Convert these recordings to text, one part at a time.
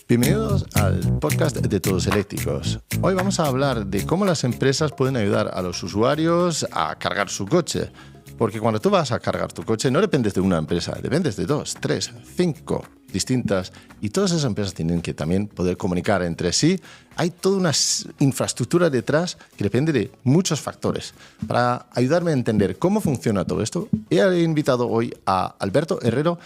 Bienvenidos al podcast de Todos Eléctricos. Hoy vamos a hablar de cómo las empresas pueden ayudar a los usuarios a cargar su coche. Porque cuando tú vas a cargar tu coche no dependes de una empresa, dependes de 2, 3, 5 distintas, y todas esas empresas tienen que también poder comunicar entre sí. Hay toda una infraestructura detrás que depende de muchos factores. Para ayudarme a entender cómo funciona todo esto, he invitado hoy a Alberto Herrero,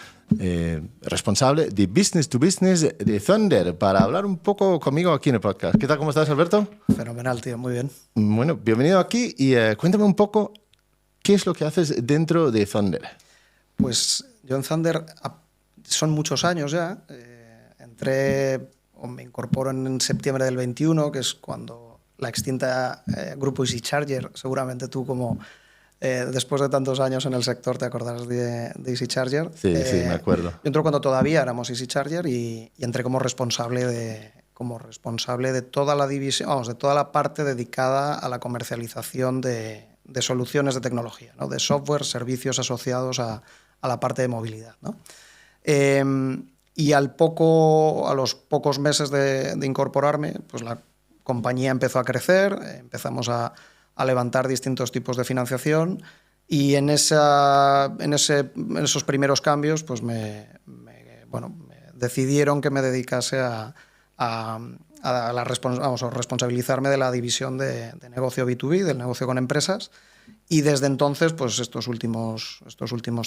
responsable de Business to Business de Thunder, para hablar un poco conmigo aquí en el podcast. ¿Qué tal? ¿Cómo estás, Alberto? Fenomenal, tío. Muy bien. Bueno, bienvenido aquí y cuéntame un poco qué es lo que haces dentro de Thunder. Pues yo en Thunder son muchos años ya. Me incorporo en septiembre del 21, que es cuando la extinta grupo Easy Charger, seguramente tú como después de tantos años en el sector te acordarás de Easy Charger. Sí, me acuerdo. Yo entré cuando todavía éramos Easy Charger y entré como responsable de toda la división, vamos, de toda la parte dedicada a la comercialización de soluciones de tecnología, ¿no? De software, servicios asociados a la parte de movilidad, ¿no? Y a los pocos meses de incorporarme, pues la compañía empezó a crecer, empezamos a levantar distintos tipos de financiación y en esos primeros cambios pues me decidieron que me dedicase a responsabilizarme de la división de negocio B2B, del negocio con empresas. Y desde entonces, pues estos últimos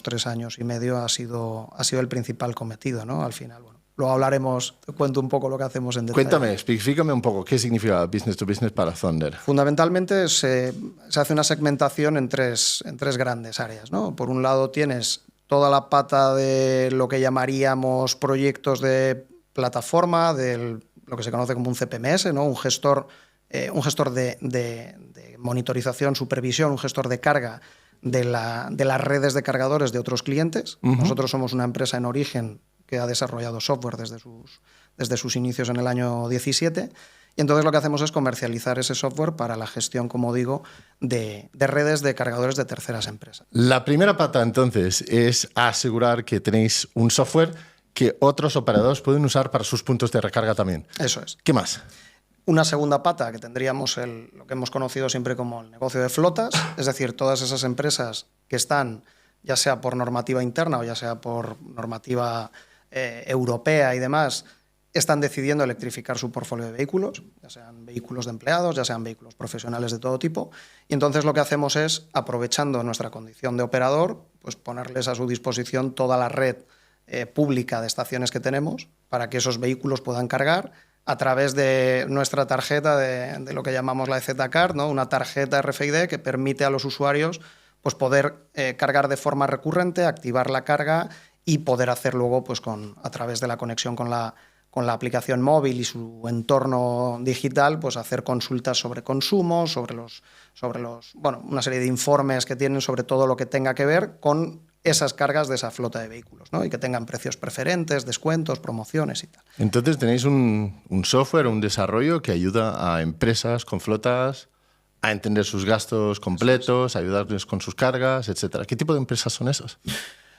3 años y medio ha sido el principal cometido, ¿no? Al final, bueno, luego hablaremos, te cuento un poco lo que hacemos en detalle. Cuéntame, explícame un poco qué significa Business to Business para Thunder. Fundamentalmente se hace una segmentación en tres grandes áreas, ¿no? Por un lado tienes toda la pata de lo que llamaríamos proyectos de plataforma, de lo que se conoce como un CPMS, ¿no? Un gestor de monitorización, supervisión, un gestor de carga de las redes de cargadores de otros clientes. Uh-huh. Nosotros somos una empresa en origen que ha desarrollado software desde sus inicios en el año 17, y entonces lo que hacemos es comercializar ese software para la gestión, como digo, de redes de cargadores de terceras empresas. La primera pata, entonces, es asegurar que tenéis un software que otros operadores pueden usar para sus puntos de recarga también. Eso es. ¿Qué más? Una segunda pata, que tendríamos lo que hemos conocido siempre como el negocio de flotas, es decir, todas esas empresas que están, ya sea por normativa interna o ya sea por normativa europea y demás, están decidiendo electrificar su portfolio de vehículos, ya sean vehículos de empleados, ya sean vehículos profesionales de todo tipo, y entonces lo que hacemos es, aprovechando nuestra condición de operador, pues ponerles a su disposición toda la red pública de estaciones que tenemos para que esos vehículos puedan cargar a través de nuestra tarjeta de lo que llamamos la EZ-Card, ¿no? Una tarjeta RFID que permite a los usuarios pues, poder cargar de forma recurrente, activar la carga y poder hacer luego pues, a través de la conexión con la aplicación móvil y su entorno digital, pues hacer consultas sobre consumo, sobre una serie de informes que tienen sobre todo lo que tenga que ver con esas cargas de esa flota de vehículos, ¿no? Y que tengan precios preferentes, descuentos, promociones y tal. Entonces tenéis un software, un desarrollo que ayuda a empresas con flotas a entender sus gastos completos, a ayudarles con sus cargas, etcétera. ¿Qué tipo de empresas son esas?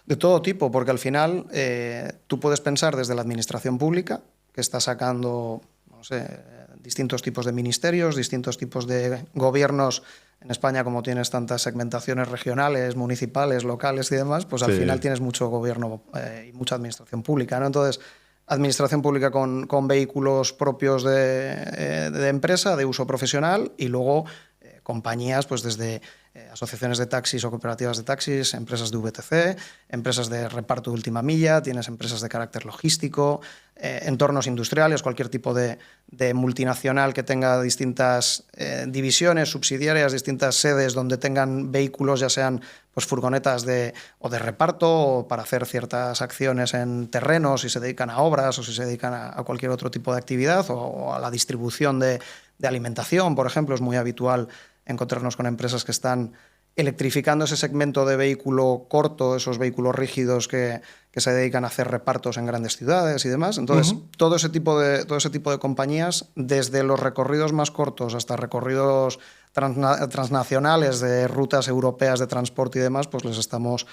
De todo tipo, porque al final tú puedes pensar desde la administración pública, que está sacando, no sé, distintos tipos de ministerios, distintos tipos de gobiernos. En España, como tienes tantas segmentaciones regionales, municipales, locales y demás, pues al final tienes mucho gobierno y mucha administración pública, ¿no? Entonces, administración pública con vehículos propios de empresa, de uso profesional, y luego compañías pues desde asociaciones de taxis o cooperativas de taxis, empresas de VTC, empresas de reparto de última milla, tienes empresas de carácter logístico, entornos industriales, cualquier tipo de multinacional que tenga distintas divisiones subsidiarias, distintas sedes donde tengan vehículos, ya sean pues furgonetas de reparto o para hacer ciertas acciones en terrenos, si se dedican a obras o si se dedican a cualquier otro tipo de actividad, o a la distribución de alimentación, por ejemplo. Es muy habitual encontrarnos con empresas que están electrificando ese segmento de vehículo corto, esos vehículos rígidos que se dedican a hacer repartos en grandes ciudades y demás. Entonces, todo ese tipo de compañías, desde los recorridos más cortos hasta recorridos transnacionales de rutas europeas de transporte y demás, pues les estamos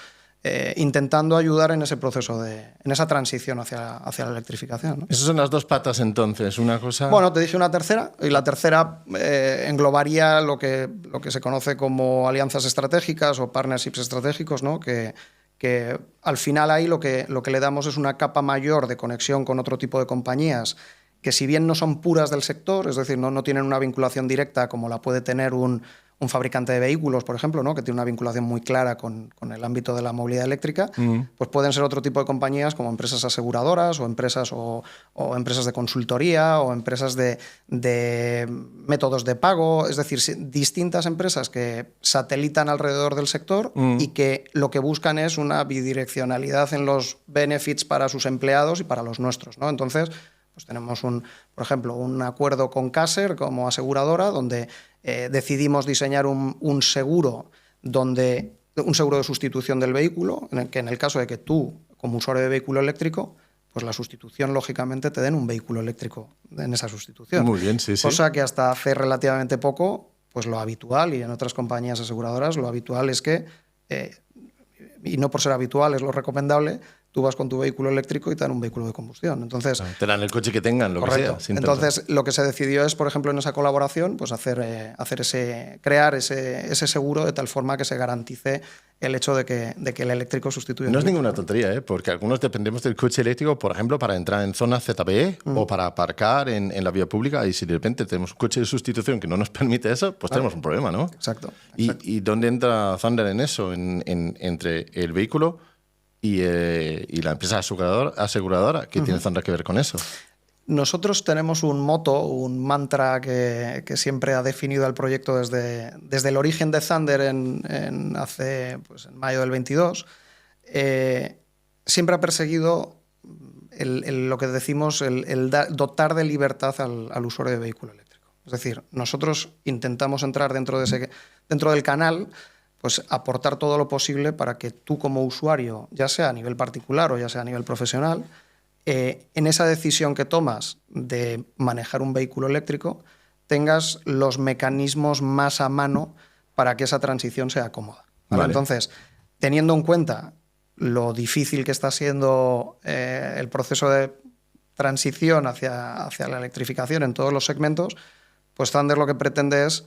intentando ayudar en ese proceso, en esa transición hacia la electrificación, ¿no? Esas son las dos patas entonces, una cosa... Bueno, te dije una tercera, y la tercera englobaría lo que se conoce como alianzas estratégicas o partnerships estratégicos, ¿no? Que al final ahí lo que le damos es una capa mayor de conexión con otro tipo de compañías que, si bien no son puras del sector, es decir, no tienen una vinculación directa como la puede tener un fabricante de vehículos, por ejemplo, ¿no? Que tiene una vinculación muy clara con el ámbito de la movilidad eléctrica, pues pueden ser otro tipo de compañías como empresas aseguradoras o empresas de consultoría o empresas de métodos de pago, es decir, distintas empresas que satelitan alrededor del sector y que lo que buscan es una bidireccionalidad en los benefits para sus empleados y para los nuestros, ¿no? Entonces, pues tenemos, por ejemplo, un acuerdo con Caser como aseguradora, donde decidimos diseñar un seguro de sustitución del vehículo, que en el caso de que tú, como usuario de vehículo eléctrico, pues la sustitución, lógicamente, te den un vehículo eléctrico en esa sustitución. Muy bien, sí, sí. Cosa que hasta hace relativamente poco, pues lo habitual, y en otras compañías aseguradoras, lo habitual es que, y no por ser habitual, es lo recomendable, tú vas con tu vehículo eléctrico y te dan un vehículo de combustión. Entonces, te dan el coche que tengan, lo correcto. que sea. Entonces, lo que se decidió es, por ejemplo, en esa colaboración, pues crear ese seguro de tal forma que se garantice el hecho de que el eléctrico sustituya. No es ninguna tontería, porque algunos dependemos del coche eléctrico, por ejemplo, para entrar en zonas ZBE o para aparcar en la vía pública, y si de repente tenemos un coche de sustitución que no nos permite eso, pues tenemos un problema, ¿no? Exacto. ¿Y dónde entra Thunder en eso? Entre el vehículo y la empresa aseguradora, ¿qué tiene Thunder que ver con eso? Nosotros tenemos un moto, un mantra que siempre ha definido el proyecto desde el origen de Thunder en mayo del 22. Siempre ha perseguido lo que decimos, el dotar de libertad al usuario de vehículo eléctrico. Es decir, nosotros intentamos entrar dentro del canal, pues aportar todo lo posible para que tú, como usuario, ya sea a nivel particular o ya sea a nivel profesional, en esa decisión que tomas de manejar un vehículo eléctrico, tengas los mecanismos más a mano para que esa transición sea cómoda. ¿Vale? Entonces, teniendo en cuenta lo difícil que está siendo el proceso de transición hacia la electrificación en todos los segmentos, pues Thunder lo que pretende es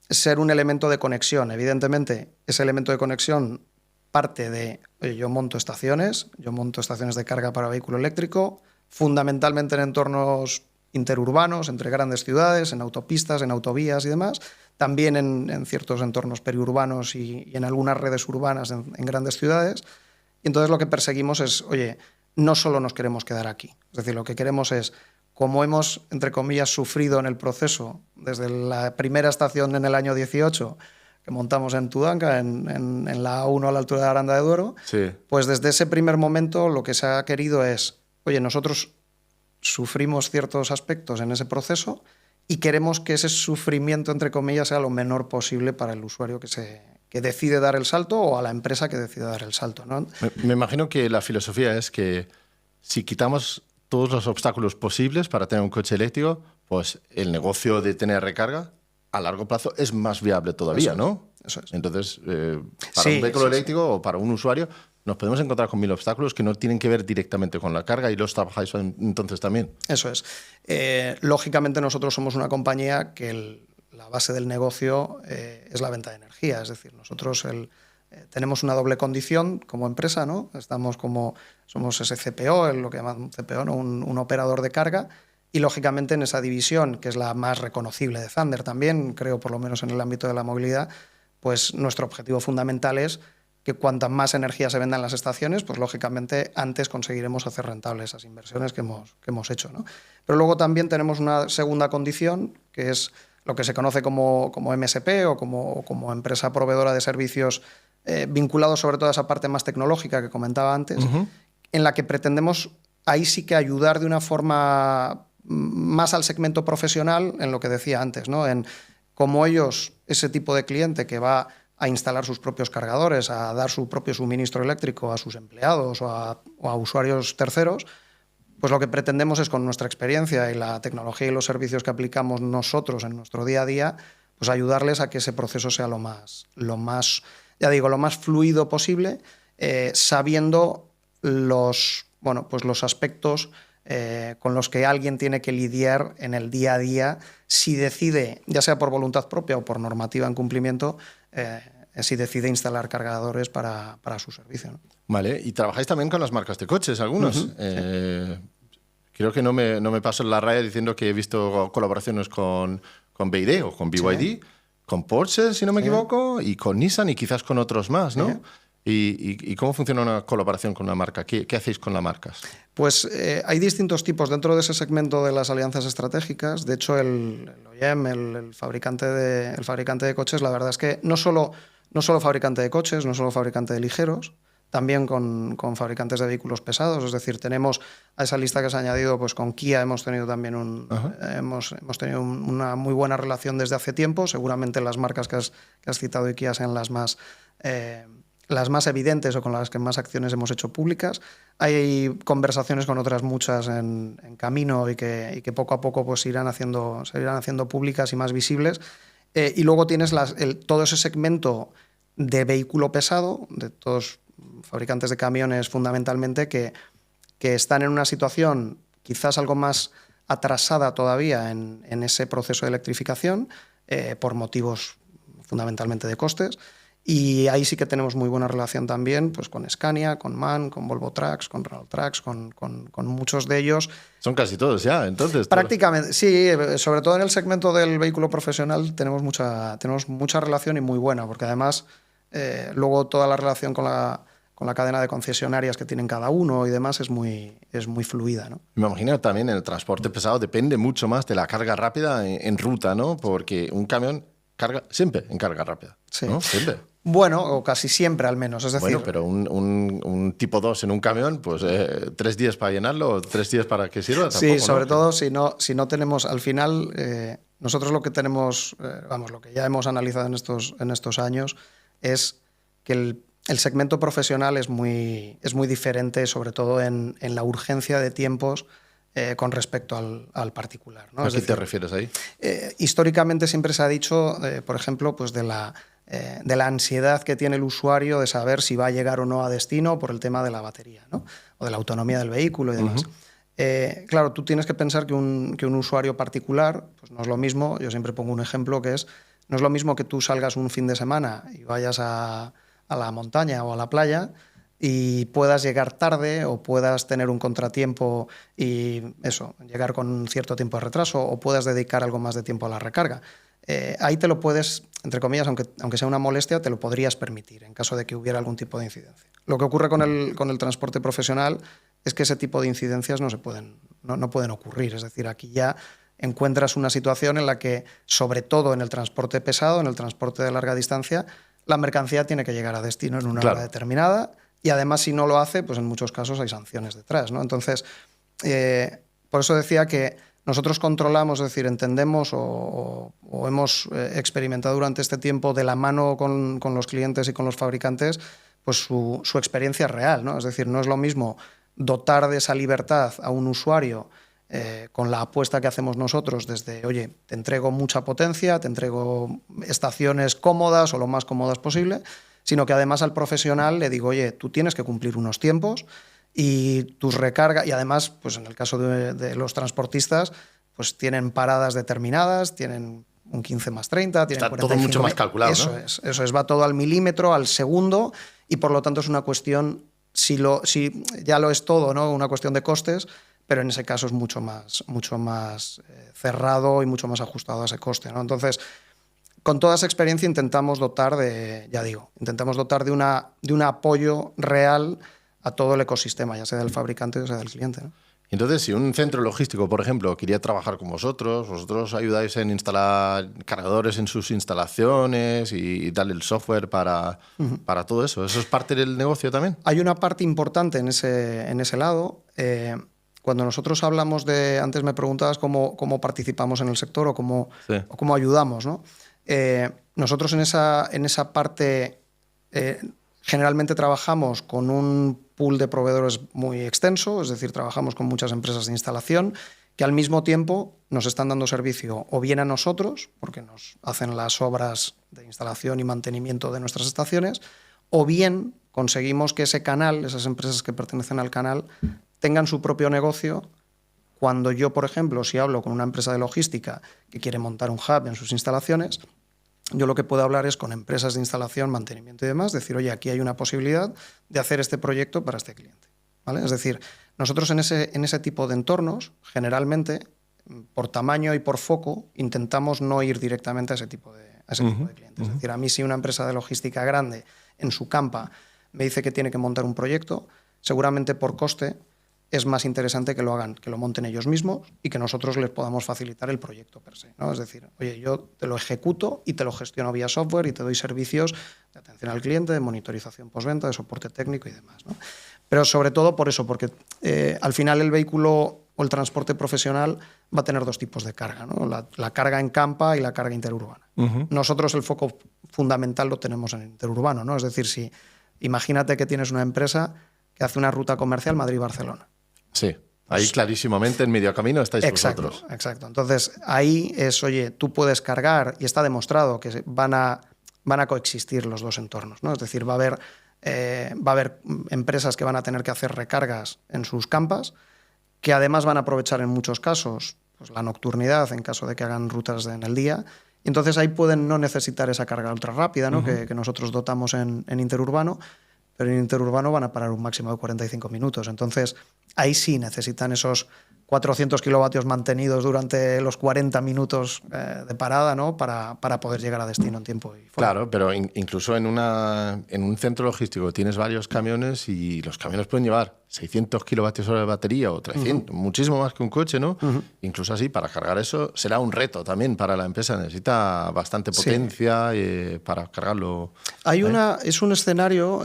ser un elemento de conexión. Evidentemente, ese elemento de conexión parte de, yo monto estaciones de carga para vehículo eléctrico, fundamentalmente en entornos interurbanos, entre grandes ciudades, en autopistas, en autovías y demás, también en ciertos entornos periurbanos y en algunas redes urbanas en grandes ciudades. Y entonces lo que perseguimos es, oye, no solo nos queremos quedar aquí, es decir, lo que queremos es, como hemos, entre comillas, sufrido en el proceso desde la primera estación en el año 18, que montamos en Tudanca, en la A1 a la altura de Aranda de Duero, sí. Pues desde ese primer momento lo que se ha querido es, oye, nosotros sufrimos ciertos aspectos en ese proceso y queremos que ese sufrimiento, entre comillas, sea lo menor posible para el usuario que decide dar el salto o a la empresa que decide dar el salto, ¿no? Me imagino que la filosofía es que si quitamos todos los obstáculos posibles para tener un coche eléctrico, pues el negocio de tener recarga a largo plazo es más viable todavía, ¿no? Eso es. Entonces, para un vehículo eléctrico o para un usuario, nos podemos encontrar con 1000 obstáculos que no tienen que ver directamente con la carga, y los trabajáis entonces también. Eso es. Lógicamente nosotros somos una compañía que la base del negocio es la venta de energía. Es decir, nosotros tenemos una doble condición como empresa, ¿no? Somos ese CPO, lo que llaman un CPO, ¿no? un operador de carga, y lógicamente en esa división, que es la más reconocible de Thunder también, creo, por lo menos en el ámbito de la movilidad, pues nuestro objetivo fundamental es que cuanta más energía se venda en las estaciones, pues lógicamente antes conseguiremos hacer rentables esas inversiones que hemos hecho, ¿no? Pero luego también tenemos una segunda condición, que es lo que se conoce como MSP o como empresa proveedora de servicios vinculados sobre todo a esa parte más tecnológica que comentaba antes, en la que pretendemos ahí sí que ayudar de una forma más al segmento profesional, en lo que decía antes, ¿no? En cómo ellos, ese tipo de cliente que va a instalar sus propios cargadores, a dar su propio suministro eléctrico a sus empleados o a usuarios terceros, pues lo que pretendemos es, con nuestra experiencia y la tecnología y los servicios que aplicamos nosotros en nuestro día a día, pues ayudarles a que ese proceso sea lo más fluido posible sabiendo los aspectos con los que alguien tiene que lidiar en el día a día si decide, ya sea por voluntad propia o por normativa en cumplimiento, si decide instalar cargadores para su servicio, ¿no? Vale, y trabajáis también con las marcas de coches, algunos. Sí. Creo que no me paso en la raya diciendo que he visto colaboraciones con BYD o con BYD, Sí. con Porsche, si no me equivoco, y con Nissan y quizás con otros más, ¿no? Sí. ¿Y cómo funciona una colaboración con una marca? ¿Qué hacéis con las marcas? Pues hay distintos tipos dentro de ese segmento de las alianzas estratégicas. De hecho, el OEM, el fabricante de coches, la verdad es que no solo fabricante de coches, no solo fabricante de ligeros, también con fabricantes de vehículos pesados. Es decir, tenemos a esa lista que se ha añadido, pues con Kia hemos tenido también hemos tenido una muy buena relación desde hace tiempo. Seguramente las marcas que has citado y Kia sean las más evidentes o con las que más acciones hemos hecho públicas. Hay conversaciones con otras muchas en camino y que poco a poco pues se irán haciendo públicas y más visibles. Y luego tienes todo ese segmento de vehículo pesado, de todos fabricantes de camiones fundamentalmente, que están en una situación quizás algo más atrasada todavía en ese proceso de electrificación, por motivos fundamentalmente de costes. Y ahí sí que tenemos muy buena relación también pues con Scania, con MAN, con Volvo Trucks, con Renault Trucks, con muchos de ellos. Son casi todos ya, entonces. Prácticamente, sí, sobre todo en el segmento del vehículo profesional tenemos mucha relación y muy buena, porque además luego toda la relación con la cadena de concesionarias que tienen cada uno y demás es muy fluida, ¿no? Me imagino también en el transporte pesado depende mucho más de la carga rápida en ruta, ¿no? Porque un camión carga siempre en carga rápida, sí. ¿no? Siempre. Bueno, o casi siempre al menos, es decir... Bueno, pero un tipo 2 en un camión, pues 3 días para llenarlo, 3 días para que sirva, tampoco, sí, sobre ¿no? todo si no tenemos, al final, nosotros lo que tenemos, lo que ya hemos analizado en estos años, es que el segmento profesional es muy diferente, sobre todo en la urgencia de tiempos con respecto al particular, ¿no? ¿A qué te refieres ahí? Históricamente siempre se ha dicho, por ejemplo, pues de la ansiedad que tiene el usuario de saber si va a llegar o no a destino por el tema de la batería, ¿no? O de la autonomía del vehículo y demás. Claro, tú tienes que pensar que un usuario particular, pues no es lo mismo, yo siempre pongo un ejemplo que es, no es lo mismo que tú salgas un fin de semana y vayas a la montaña o a la playa y puedas llegar tarde o puedas tener un contratiempo y eso, llegar con cierto tiempo de retraso, o puedas dedicar algo más de tiempo a la recarga. Ahí te lo puedes, entre comillas, aunque sea una molestia, te lo podrías permitir en caso de que hubiera algún tipo de incidencia. Lo que ocurre con el transporte profesional es que ese tipo de incidencias no pueden ocurrir. Es decir, aquí ya encuentras una situación en la que, sobre todo en el transporte pesado, en el transporte de larga distancia, la mercancía tiene que llegar a destino en una hora determinada, y además, si no lo hace, pues en muchos casos hay sanciones detrás, ¿no? Entonces, por eso decía que nosotros controlamos, es decir, entendemos o hemos experimentado durante este tiempo de la mano con los clientes y con los fabricantes pues su experiencia real, ¿no? Es decir, no es lo mismo dotar de esa libertad a un usuario con la apuesta que hacemos nosotros desde, oye, te entrego mucha potencia, te entrego estaciones cómodas o lo más cómodas posible, sino que además al profesional le digo, oye, tú tienes que cumplir unos tiempos y tus recargas, y además, pues en el caso de los transportistas, pues tienen paradas determinadas, tienen un 15+30, tienen está 45. Todo mucho más calculado, eso, ¿no? Eso es, va todo al milímetro, al segundo, y por lo tanto es una cuestión, si ya lo es todo, ¿no? Una cuestión de costes, pero en ese caso es mucho más cerrado y mucho más ajustado a ese coste, ¿no? Entonces, con toda esa experiencia intentamos dotar de un apoyo real a todo el ecosistema, ya sea del fabricante o sea del cliente, ¿no? Entonces, si un centro logístico, por ejemplo, quería trabajar con vosotros ayudáis en instalar cargadores en sus instalaciones y darle el software para todo eso. ¿Eso es parte del negocio también? Hay una parte importante en ese lado. Cuando nosotros hablamos de... Antes me preguntabas cómo participamos en el sector o cómo ayudamos, ¿no? Nosotros en esa parte generalmente trabajamos con un pool de proveedores muy extenso, es decir, trabajamos con muchas empresas de instalación que al mismo tiempo nos están dando servicio o bien a nosotros, porque nos hacen las obras de instalación y mantenimiento de nuestras estaciones, o bien conseguimos que ese canal, esas empresas que pertenecen al canal, tengan su propio negocio. Cuando yo, por ejemplo, si hablo con una empresa de logística que quiere montar un hub en sus instalaciones, yo lo que puedo hablar es con empresas de instalación, mantenimiento y demás, decir, oye, aquí hay una posibilidad de hacer este proyecto para este cliente, ¿vale? Es decir, nosotros en ese tipo de entornos, generalmente, por tamaño y por foco, intentamos no ir directamente a ese tipo de clientes. Es decir, a mí si una empresa de logística grande en su campa me dice que tiene que montar un proyecto, seguramente por coste es más interesante que lo hagan, que lo monten ellos mismos y que nosotros les podamos facilitar el proyecto per se, ¿no? Es decir, oye, yo te lo ejecuto y te lo gestiono vía software y te doy servicios de atención al cliente, de monitorización postventa, de soporte técnico y demás, ¿no? Pero sobre todo por eso, porque al final el vehículo o el transporte profesional va a tener dos tipos de carga, ¿no? La carga en campa y la carga interurbana. Nosotros el foco fundamental lo tenemos en el interurbano, ¿no? Es decir, si imagínate que tienes una empresa que hace una ruta comercial Madrid-Barcelona. Sí, ahí clarísimamente en medio camino estáis vosotros. Exacto. Entonces ahí es, oye, tú puedes cargar y está demostrado que van a coexistir los dos entornos, ¿no? Es decir, va a haber empresas que van a tener que hacer recargas en sus campas, que además van a aprovechar en muchos casos pues, la nocturnidad en caso de que hagan rutas en el día. Y entonces ahí pueden no necesitar esa carga ultra rápida, ¿no? que nosotros dotamos en interurbano, pero en interurbano van a parar un máximo de 45 minutos. Entonces ahí sí necesitan esos 400 kilovatios mantenidos durante los 40 minutos de parada, ¿no? para poder llegar a destino en tiempo y forma. Claro, pero incluso en un centro logístico tienes varios camiones y los camiones pueden llevar 600 kilovatios hora de batería o 300, muchísimo más que un coche, ¿no? Incluso así, para cargar eso será un reto también para la empresa. Necesita bastante potencia para cargarlo. Es un escenario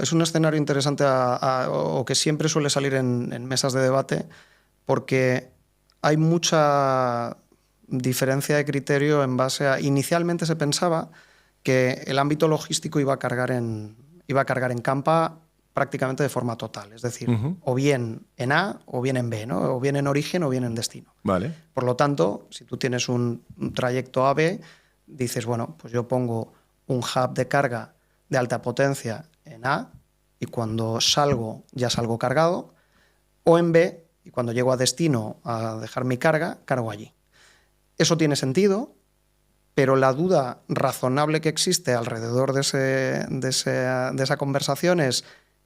interesante o que siempre suele salir en mesas de debate, porque hay mucha diferencia de criterio en base a... Inicialmente se pensaba que el ámbito logístico iba a cargar en campa prácticamente de forma total. Es decir, o bien en A o bien en B, ¿no? O bien en origen o bien en destino. Vale. Por lo tanto, si tú tienes un trayecto A-B, dices, bueno, pues yo pongo un hub de carga de alta potencia en A y cuando salgo ya salgo cargado, o en B y cuando llego a destino a dejar mi carga, cargo allí. Eso tiene sentido, pero la duda razonable que existe alrededor de esa conversación es,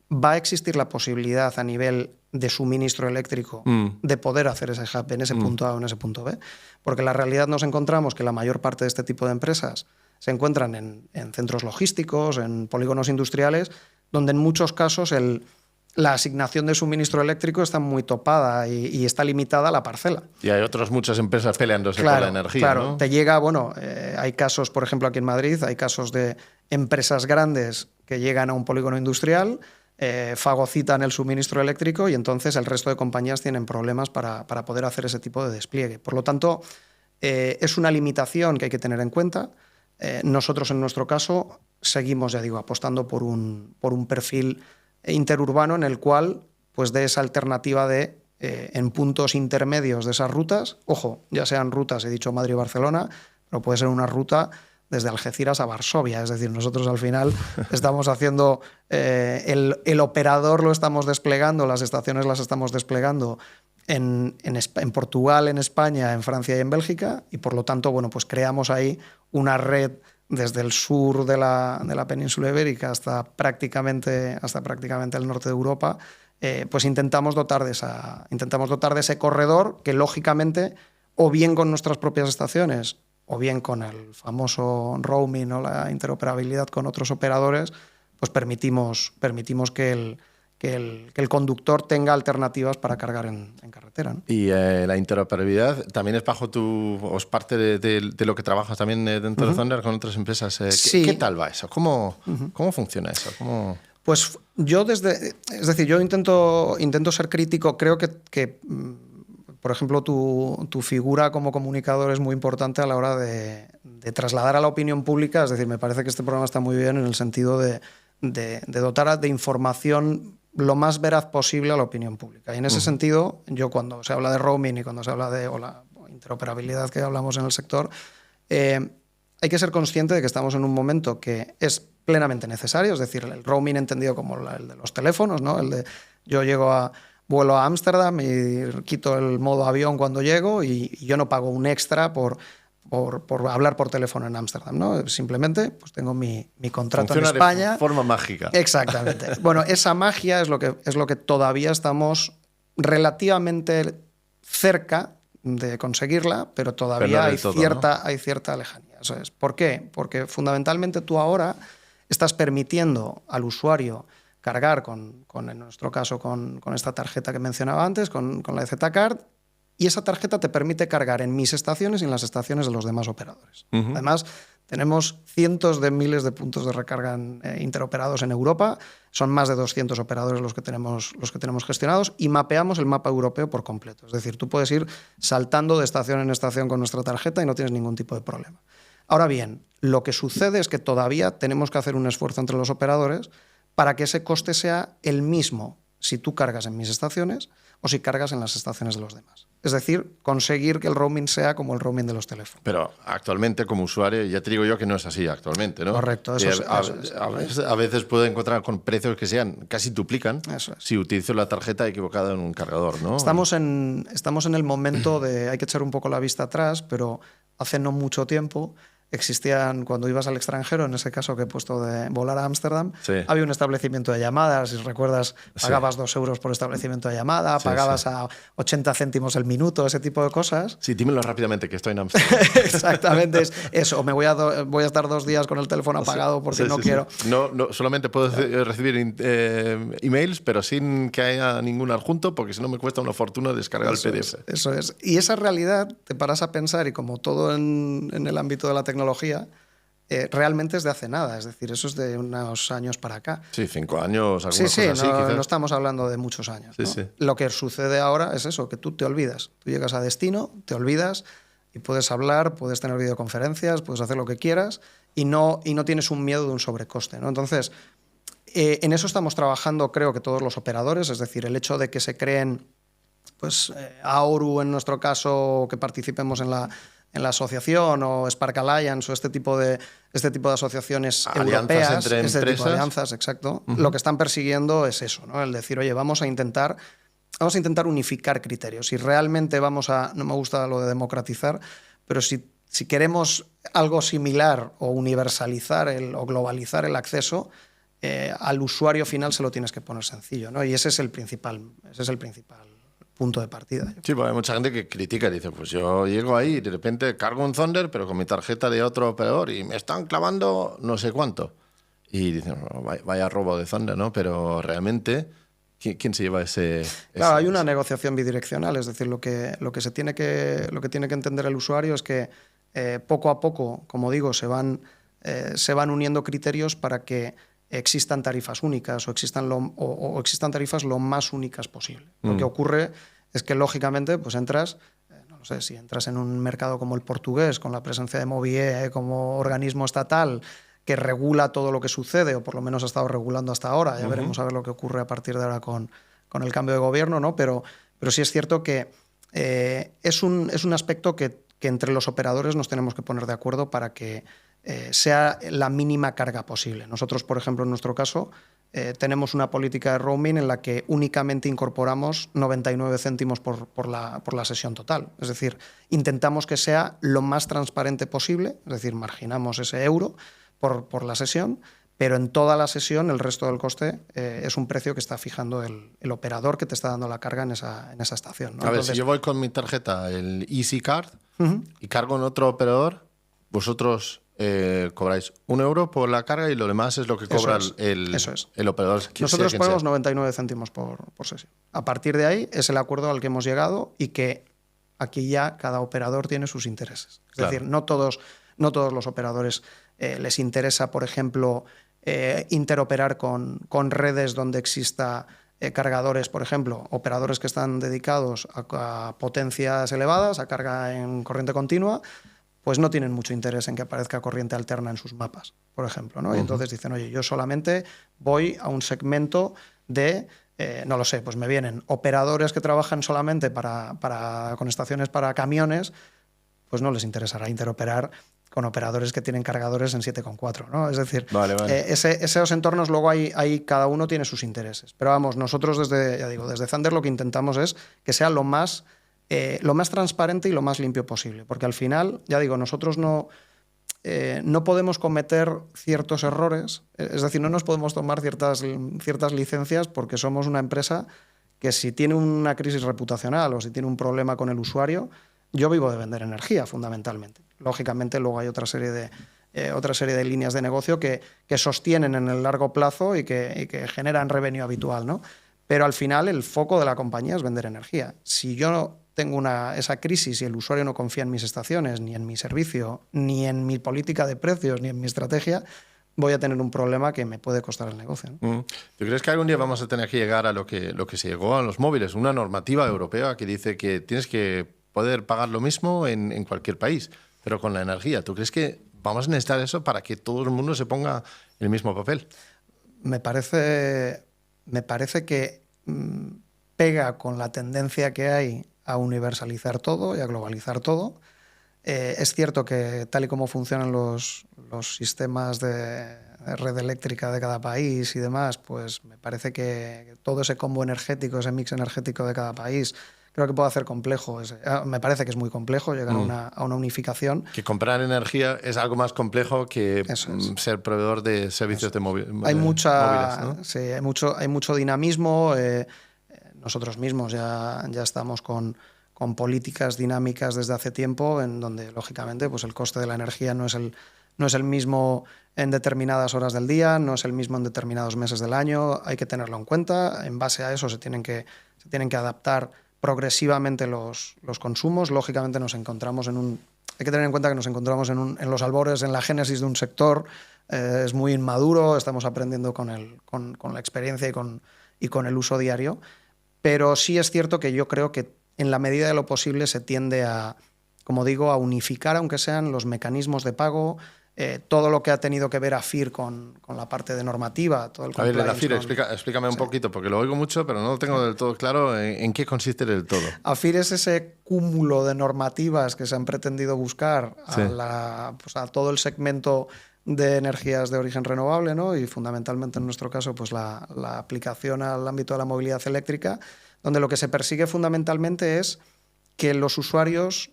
¿va a existir la posibilidad a nivel de suministro eléctrico de poder hacer ese hub en ese punto A o en ese punto B? Porque en la realidad nos encontramos que la mayor parte de este tipo de empresas se encuentran en centros logísticos, en polígonos industriales, donde en muchos casos la asignación de suministro eléctrico está muy topada y está limitada a la parcela. Y hay muchas empresas peleándose por la energía, claro, ¿no? Te llega, hay casos, por ejemplo, aquí en Madrid, hay casos de empresas grandes que llegan a un polígono industrial, fagocitan el suministro eléctrico y entonces el resto de compañías tienen problemas para poder hacer ese tipo de despliegue. Por lo tanto, es una limitación que hay que tener en cuenta. Nosotros, en nuestro caso, seguimos, ya digo, apostando por un perfil interurbano en el cual pues dé esa alternativa de en puntos intermedios de esas rutas, ojo, ya sean rutas, he dicho Madrid-Barcelona, pero puede ser una ruta desde Algeciras a Varsovia, es decir, nosotros al final estamos haciendo, el operador lo estamos desplegando, las estaciones las estamos desplegando en Portugal, en España, en Francia y en Bélgica, y por lo tanto, pues creamos ahí una red desde el sur de la península ibérica hasta prácticamente el norte de Europa, pues intentamos dotar de ese corredor que, lógicamente, o bien con nuestras propias estaciones o bien con el famoso roaming o la interoperabilidad con otros operadores, pues permitimos que el conductor tenga alternativas para cargar en carretera, ¿no? Y la interoperabilidad también es es parte de lo que trabajas también dentro de Zonda con otras empresas. Sí. ¿Qué tal va eso? ¿Cómo funciona eso? Pues yo yo intento ser crítico. Creo que por ejemplo, tu figura como comunicador es muy importante a la hora de trasladar a la opinión pública. Es decir, me parece que este programa está muy bien en el sentido de dotar de información lo más veraz posible a la opinión pública. Y en ese sentido, yo cuando se habla de roaming y cuando se habla de la interoperabilidad que hablamos en el sector, hay hay que ser consciente de que estamos en un momento que es plenamente necesario, es decir, el roaming entendido como el de los teléfonos, ¿no? El de yo vuelo a Ámsterdam y quito el modo avión cuando llego y yo no pago un extra por hablar por teléfono en Ámsterdam, ¿no? Simplemente pues tengo mi contrato Funciona en España. de forma mágica. Exactamente. Bueno, esa magia es lo que todavía estamos relativamente cerca de conseguirla, pero todavía Pero no hay cierta lejanía. Eso es. ¿Por qué? Porque fundamentalmente tú ahora estás permitiendo al usuario cargar en nuestro caso, con esta tarjeta que mencionaba antes, con la EZ Card, y esa tarjeta te permite cargar en mis estaciones y en las estaciones de los demás operadores. Además, tenemos cientos de miles de puntos de recarga interoperados en Europa. Son más de 200 operadores los que tenemos gestionados y mapeamos el mapa europeo por completo. Es decir, tú puedes ir saltando de estación en estación con nuestra tarjeta y no tienes ningún tipo de problema. Ahora bien, lo que sucede es que todavía tenemos que hacer un esfuerzo entre los operadores para que ese coste sea el mismo si tú cargas en mis estaciones o si cargas en las estaciones de los demás. Es decir, conseguir que el roaming sea como el roaming de los teléfonos. Pero actualmente, como usuario, ya te digo yo que no es así actualmente, ¿no? Correcto. A veces puedo encontrar con precios que casi duplican si utilizo la tarjeta equivocada en un cargador, ¿no? Estamos en el momento de... Hay que echar un poco la vista atrás, pero hace no mucho tiempo existían, cuando ibas al extranjero, en ese caso que he puesto de volar a Ámsterdam, había un establecimiento de llamadas, si recuerdas, pagabas 2 euros por establecimiento de llamada, pagabas a 80 céntimos el minuto, ese tipo de cosas. Sí, dímelo rápidamente, que estoy en Ámsterdam. Exactamente, es eso. Me voy a estar 2 días con el teléfono apagado porque no quiero... No, solamente puedo recibir emails, pero sin que haya ningún adjunto, porque si no me cuesta una fortuna descargar el PDF. Eso es. Y esa realidad, te paras a pensar, y como todo en el ámbito de la tecnología, realmente es de hace nada, es decir, eso es de unos años para acá. Sí, 5 años, alguna cosa así, no estamos hablando de muchos años. ¿no? Lo que sucede ahora es eso, que tú te olvidas. Tú llegas a destino, te olvidas y puedes hablar, puedes tener videoconferencias, puedes hacer lo que quieras y no tienes un miedo de un sobrecoste, ¿no? Entonces, en eso estamos trabajando, creo que todos los operadores, es decir, el hecho de que se creen pues Auru en nuestro caso, que participemos en la asociación, o Spark Alliance, o este tipo de asociaciones europeas, entre empresas. Tipo de alianzas, exacto. Lo que están persiguiendo es eso, ¿no? El decir, oye, vamos a intentar unificar criterios. Si realmente no me gusta lo de democratizar, pero si queremos algo similar o universalizar o globalizar el acceso, al usuario final se lo tienes que poner sencillo, ¿no? Y ese es el principal punto de partida. Sí, porque hay mucha gente que critica y dice, pues yo llego ahí y de repente cargo un Thunder, pero con mi tarjeta de otro operador y me están clavando no sé cuánto. Y dicen, vaya robo de Thunder, ¿no? Pero realmente, ¿quién se lleva ese...? Claro, hay una negociación bidireccional, es decir, lo que tiene que entender el usuario es que poco a poco, como digo, se van uniendo criterios para que existan tarifas únicas o existan tarifas lo más únicas posible. Lo que ocurre es que, lógicamente, pues entras, no lo sé, si entras en un mercado como el portugués, con la presencia de Movie como organismo estatal que regula todo lo que sucede, o por lo menos ha estado regulando hasta ahora, ya veremos a ver lo que ocurre a partir de ahora con el cambio de gobierno, ¿no? Pero sí es cierto que es un aspecto que entre los operadores nos tenemos que poner de acuerdo para que sea la mínima carga posible. Nosotros, por ejemplo, en nuestro caso, tenemos una política de roaming en la que únicamente incorporamos 99 céntimos por la sesión total. Es decir, intentamos que sea lo más transparente posible, es decir, marginamos ese euro por la sesión, pero en toda la sesión el resto del coste es un precio que está fijando el operador que te está dando la carga en esa estación, ¿no? A ver, si yo voy con mi tarjeta, el Easy Card, y cargo en otro operador, vosotros cobráis 1 euro por la carga y lo demás es lo que cobra el operador. Nosotros ponemos 99 céntimos por sesión. A partir de ahí es el acuerdo al que hemos llegado y que aquí ya cada operador tiene sus intereses. Es decir, no todos los operadores les interesa, por ejemplo, interoperar con redes donde exista cargadores, por ejemplo, operadores que están dedicados a potencias elevadas, a carga en corriente continua, pues no tienen mucho interés en que aparezca corriente alterna en sus mapas, por ejemplo, ¿no? Y entonces dicen, oye, yo solamente voy a un segmento de, no lo sé, pues me vienen operadores que trabajan solamente con estaciones para camiones, pues no les interesará interoperar con operadores que tienen cargadores en 7,4, ¿no? Es decir, vale. Esos entornos luego cada uno tiene sus intereses. Pero vamos, nosotros desde Zander lo que intentamos es que sea lo más transparente y lo más limpio posible. Porque al final, ya digo, nosotros no podemos cometer ciertos errores, es decir, no nos podemos tomar ciertas licencias porque somos una empresa que si tiene una crisis reputacional o si tiene un problema con el usuario, yo vivo de vender energía, fundamentalmente. Lógicamente, luego hay otra serie de líneas de negocio que sostienen en el largo plazo y que generan revenue habitual, ¿no? Pero al final el foco de la compañía es vender energía. Si yo tengo esa crisis y el usuario no confía en mis estaciones, ni en mi servicio, ni en mi política de precios, ni en mi estrategia, voy a tener un problema que me puede costar el negocio, ¿no? ¿Tú crees que algún día vamos a tener que llegar a lo que se llegó a los móviles? Una normativa europea que dice que tienes que poder pagar lo mismo en cualquier país, pero con la energía. ¿Tú crees que vamos a necesitar eso para que todo el mundo se ponga en el mismo papel? Me parece que pega con la tendencia que hay a universalizar todo y a globalizar todo. Es cierto que tal y como funcionan los sistemas de red eléctrica de cada país y demás, pues me parece que todo ese combo energético, ese mix energético de cada país, creo que puede hacer complejo. Me parece que es muy complejo llegar a una unificación. Que comprar energía es algo más complejo que ser proveedor de servicios de móviles. Hay móviles, ¿no? Sí, hay mucho dinamismo. Nosotros mismos ya estamos con políticas dinámicas desde hace tiempo, en donde, lógicamente, pues el coste de la energía no es el mismo en determinadas horas del día, no es el mismo en determinados meses del año. Hay que tenerlo en cuenta. En base a eso se tienen que adaptar progresivamente los consumos. Lógicamente hay que tener en cuenta que nos encontramos en los albores, en la génesis de un sector. Es muy inmaduro, estamos aprendiendo con la experiencia y con el uso diario. Pero sí es cierto que yo creo que en la medida de lo posible se tiende a, como digo, a unificar, aunque sean los mecanismos de pago, todo lo que ha tenido que ver AFIR con la parte de normativa. Todo el a ver, el AFIR, explícame un poquito, porque lo oigo mucho, pero no lo tengo del todo claro en qué consiste del todo. AFIR es ese cúmulo de normativas que se han pretendido buscar a todo el segmento de energías de origen renovable, ¿no? Y fundamentalmente en nuestro caso pues la aplicación al ámbito de la movilidad eléctrica, donde lo que se persigue fundamentalmente es que los usuarios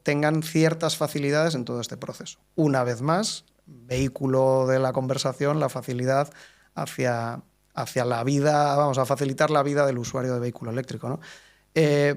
tengan ciertas facilidades en todo este proceso. Una vez más, vehículo de la conversación, la facilidad hacia la vida, a facilitar la vida del usuario de vehículo eléctrico, ¿no?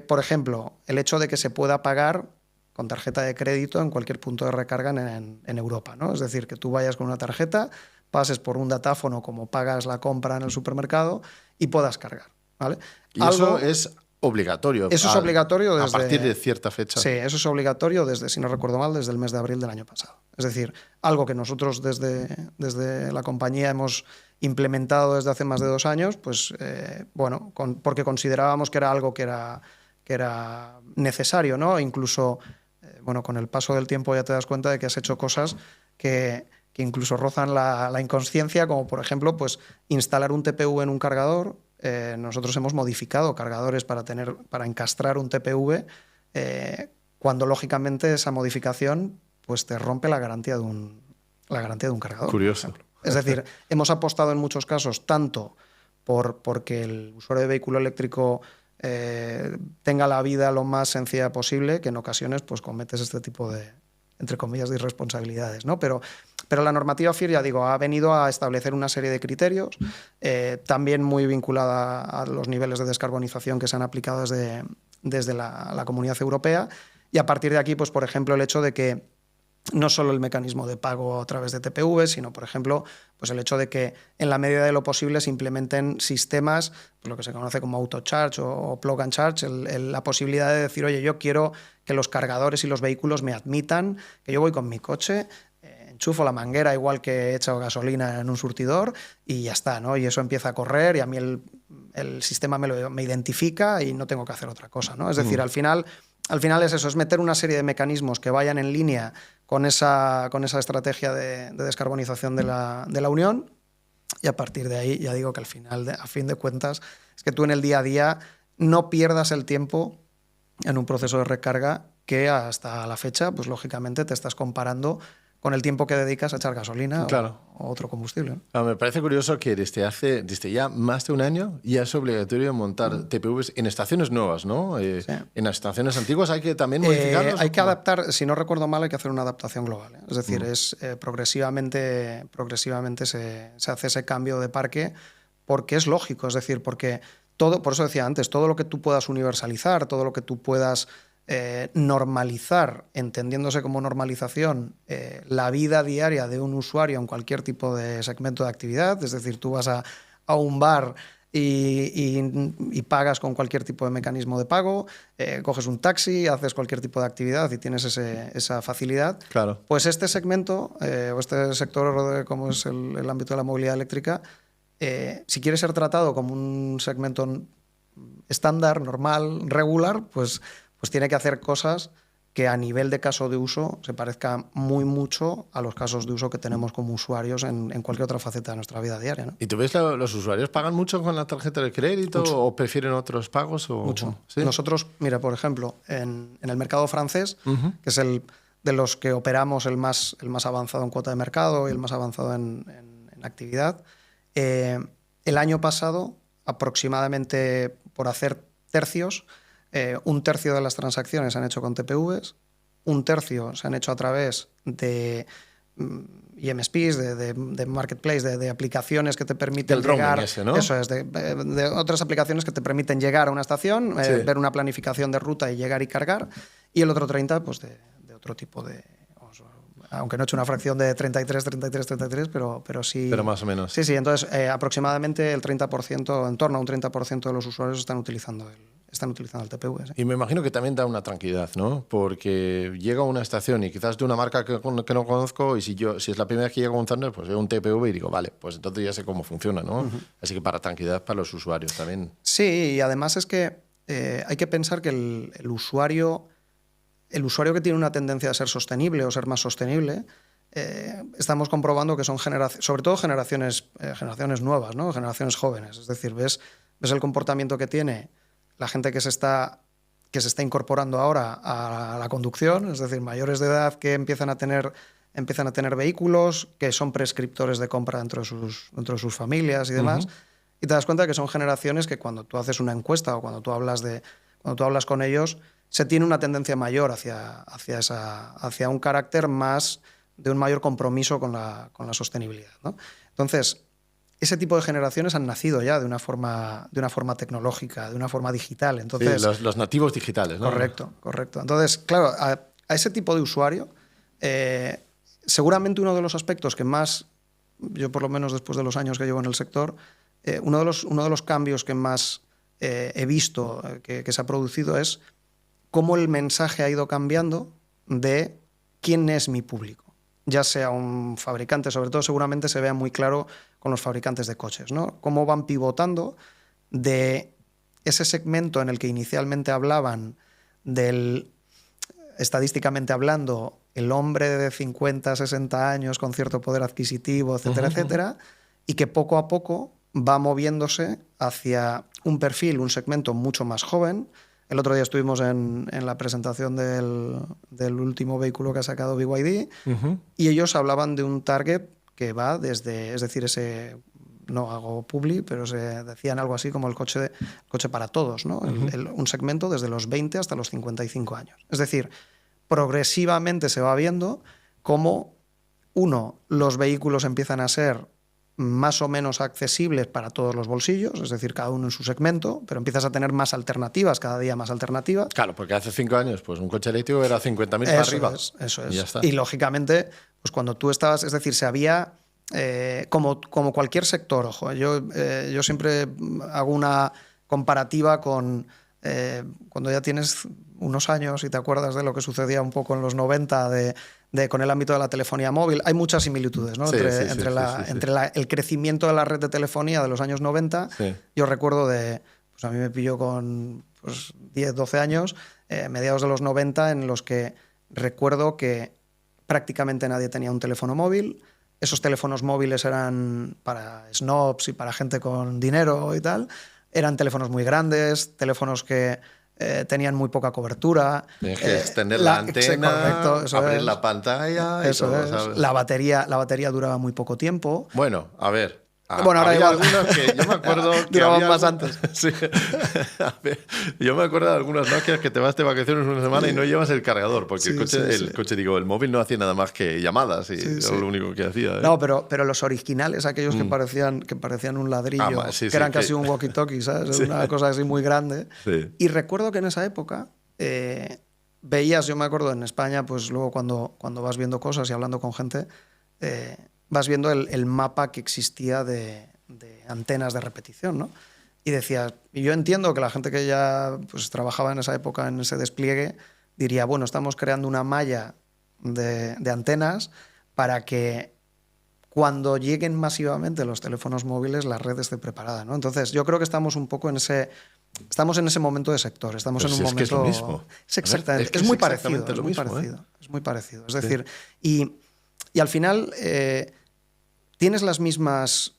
Por ejemplo, el hecho de que se pueda pagar con tarjeta de crédito en cualquier punto de recarga en Europa, ¿no? Es decir, que tú vayas con una tarjeta, pases por un datáfono como pagas la compra en el supermercado y puedas cargar, ¿vale? Y eso es obligatorio. Eso es obligatorio a partir de cierta fecha. Sí, eso es obligatorio desde, si no recuerdo mal, desde el mes de abril del año pasado. Es decir, algo que nosotros desde la compañía hemos implementado desde hace más de 2 años, pues porque considerábamos que era algo que era necesario, ¿no? Incluso con el paso del tiempo ya te das cuenta de que has hecho cosas que incluso rozan la inconsciencia, como por ejemplo pues instalar un TPV en un cargador. Nosotros hemos modificado cargadores para encastrar un TPV cuando lógicamente esa modificación pues te rompe la garantía de un cargador. Curioso. Es decir, hemos apostado en muchos casos tanto porque el usuario de vehículo eléctrico tenga la vida lo más sencilla posible, que en ocasiones pues cometes este tipo de, entre comillas, de irresponsabilidades, ¿no? Pero la normativa FIR, ya digo, ha venido a establecer una serie de criterios, también muy vinculada a los niveles de descarbonización que se han aplicado desde la Comunidad Europea, y a partir de aquí, pues por ejemplo, el hecho de que no solo el mecanismo de pago a través de TPV, sino, por ejemplo, pues el hecho de que en la medida de lo posible se implementen sistemas, pues lo que se conoce como autocharge o plug and charge, la posibilidad de decir, oye, yo quiero que los cargadores y los vehículos me admitan, que yo voy con mi coche, enchufo la manguera igual que he echado gasolina en un surtidor y ya está, ¿no? Y eso empieza a correr y a mí el sistema me identifica y no tengo que hacer otra cosa, ¿no? Es decir, al final es eso, es meter una serie de mecanismos que vayan en línea con esa estrategia de descarbonización de la Unión, y a partir de ahí ya digo que al final, a fin de cuentas, es que tú en el día a día no pierdas el tiempo en un proceso de recarga que hasta la fecha, pues lógicamente te estás comparando con el tiempo que dedicas a echar gasolina o otro combustible, ¿no? Me parece curioso que desde ya más de un año ya es obligatorio montar TPVs en estaciones nuevas, ¿no? Sí. En las estaciones antiguas hay que también modificarlos. Hay que adaptar, si no recuerdo mal, hay que hacer una adaptación global, ¿eh? Es decir, progresivamente se hace ese cambio de parque porque es lógico, es decir, porque por eso decía antes, todo lo que tú puedas universalizar, todo lo que tú puedas normalizar, entendiéndose como normalización, la vida diaria de un usuario en cualquier tipo de segmento de actividad, es decir, tú vas a un bar y pagas con cualquier tipo de mecanismo de pago, coges un taxi, haces cualquier tipo de actividad y tienes esa facilidad. Claro. Pues este segmento o este sector como es el ámbito de la movilidad eléctrica, si quiere ser tratado como un segmento estándar, normal, regular, pues tiene que hacer cosas que a nivel de caso de uso se parezca muy mucho a los casos de uso que tenemos como usuarios en cualquier otra faceta de nuestra vida diaria, ¿no? ¿Y tú ves los usuarios pagan mucho con la tarjeta de crédito mucho. o prefieren otros pagos? Mucho. ¿Sí? Nosotros, mira, por ejemplo, en el mercado francés, que es el de los que operamos el más avanzado en cuota de mercado y el más avanzado en actividad, el año pasado, aproximadamente por hacer tercios, un tercio de las transacciones se han hecho con TPVs, un tercio se han hecho a través de IMSPs, de marketplace, de aplicaciones que te permiten llegar... Ese, ¿no? Eso es, de otras aplicaciones que te permiten llegar a una estación, ver una planificación de ruta y llegar y cargar, y el otro 30, pues de otro tipo de... Aunque no he hecho una fracción de 33, pero sí... Pero más o menos. Sí, entonces aproximadamente el 30%, en torno a un 30% de los usuarios están utilizando el TPV. ¿Sí? Y me imagino que también da una tranquilidad, ¿no? Porque llega a una estación y quizás de una marca que no conozco, y si es la primera vez que llego a un Thunder, pues veo un TPV y digo, vale, pues entonces ya sé cómo funciona, ¿no? Así que para tranquilidad para los usuarios también. Sí, y además es que hay que pensar que el usuario que tiene una tendencia a ser sostenible o ser más sostenible, estamos comprobando que son sobre todo generaciones nuevas, ¿no? Generaciones jóvenes. Es decir, ves el comportamiento que tiene la gente que se está incorporando ahora a la conducción, es decir, mayores de edad que empiezan a tener vehículos, que son prescriptores de compra dentro de sus familias y demás. Y te das cuenta que son generaciones que cuando tú haces una encuesta o cuando tú hablas con ellos, se tiene una tendencia mayor hacia un carácter más de un mayor compromiso con la sostenibilidad, ¿no? Entonces, ese tipo de generaciones han nacido ya de una forma tecnológica, de una forma digital. Entonces, sí, los nativos digitales, ¿no? Correcto. Entonces, claro, a ese tipo de usuario, seguramente uno de los aspectos que más, yo por lo menos después de los años que llevo en el sector, uno de los cambios que más he visto que se ha producido es cómo el mensaje ha ido cambiando de quién es mi público. Ya sea un fabricante, sobre todo seguramente se vea muy claro con los fabricantes de coches, ¿no? Cómo van pivotando de ese segmento en el que inicialmente hablaban estadísticamente hablando, el hombre de 50, 60 años con cierto poder adquisitivo, etcétera, etcétera, y que poco a poco va moviéndose hacia un perfil, un segmento mucho más joven. El otro día estuvimos en la presentación del último vehículo que ha sacado BYD y ellos hablaban de un target que va desde, es decir, no hago publi, pero se decían algo así como el coche para todos, ¿no? Un segmento desde los 20 hasta los 55 años. Es decir, progresivamente se va viendo cómo, los vehículos empiezan a ser más o menos accesibles para todos los bolsillos, es decir, cada uno en su segmento, pero empiezas a tener más alternativas, cada día más alternativas. Claro, porque hace 5 años pues un coche eléctrico era 50.000 para arriba. Eso es. Y ya está. Y lógicamente, pues cuando tú estabas, es decir, se había, como cualquier sector, ojo, yo siempre hago una comparativa con cuando ya tienes unos años y te acuerdas de lo que sucedía un poco en los 90 con el ámbito de la telefonía móvil. Hay muchas similitudes, ¿no? Entre el crecimiento de la red de telefonía de los años 90. Sí. Yo recuerdo pues a mí me pilló con 10, 12 años, mediados de los 90, en los que recuerdo que prácticamente nadie tenía un teléfono móvil. Esos teléfonos móviles eran para snobs y para gente con dinero y tal. Eran teléfonos muy grandes, teléfonos que tenían muy poca cobertura. Tienes que extender la antena, correcto, abrir la pantalla. Eso todo, es. ¿sabes? La batería duraba muy poco tiempo. Bueno, a ver. Bueno, ahora había igual. algunos que yo me acuerdo que duraban había más antes. Sí. A ver, yo me acuerdo de algunas Nokias que te vas de vacaciones una semana y no llevas el cargador, porque el móvil no hacía nada más que llamadas y era lo único que hacía. No, pero los originales, aquellos que parecían un ladrillo, que eran casi un walkie-talkie, ¿sabes? Una cosa así muy grande. Sí. Y recuerdo que en esa época veías, yo me acuerdo en España, pues luego cuando vas viendo cosas y hablando con gente, vas viendo el mapa que existía de antenas de repetición, ¿no? Y decías, y yo entiendo que la gente que ya pues, trabajaba en esa época en ese despliegue diría, bueno, estamos creando una malla de antenas para que cuando lleguen masivamente los teléfonos móviles la red esté preparada, ¿no? Entonces yo creo que estamos un poco en ese momento de sector, estamos en un momento... Que es lo mismo. Es exactamente, es muy parecido, es muy parecido, es muy parecido. Es decir, y al final tienes los mismos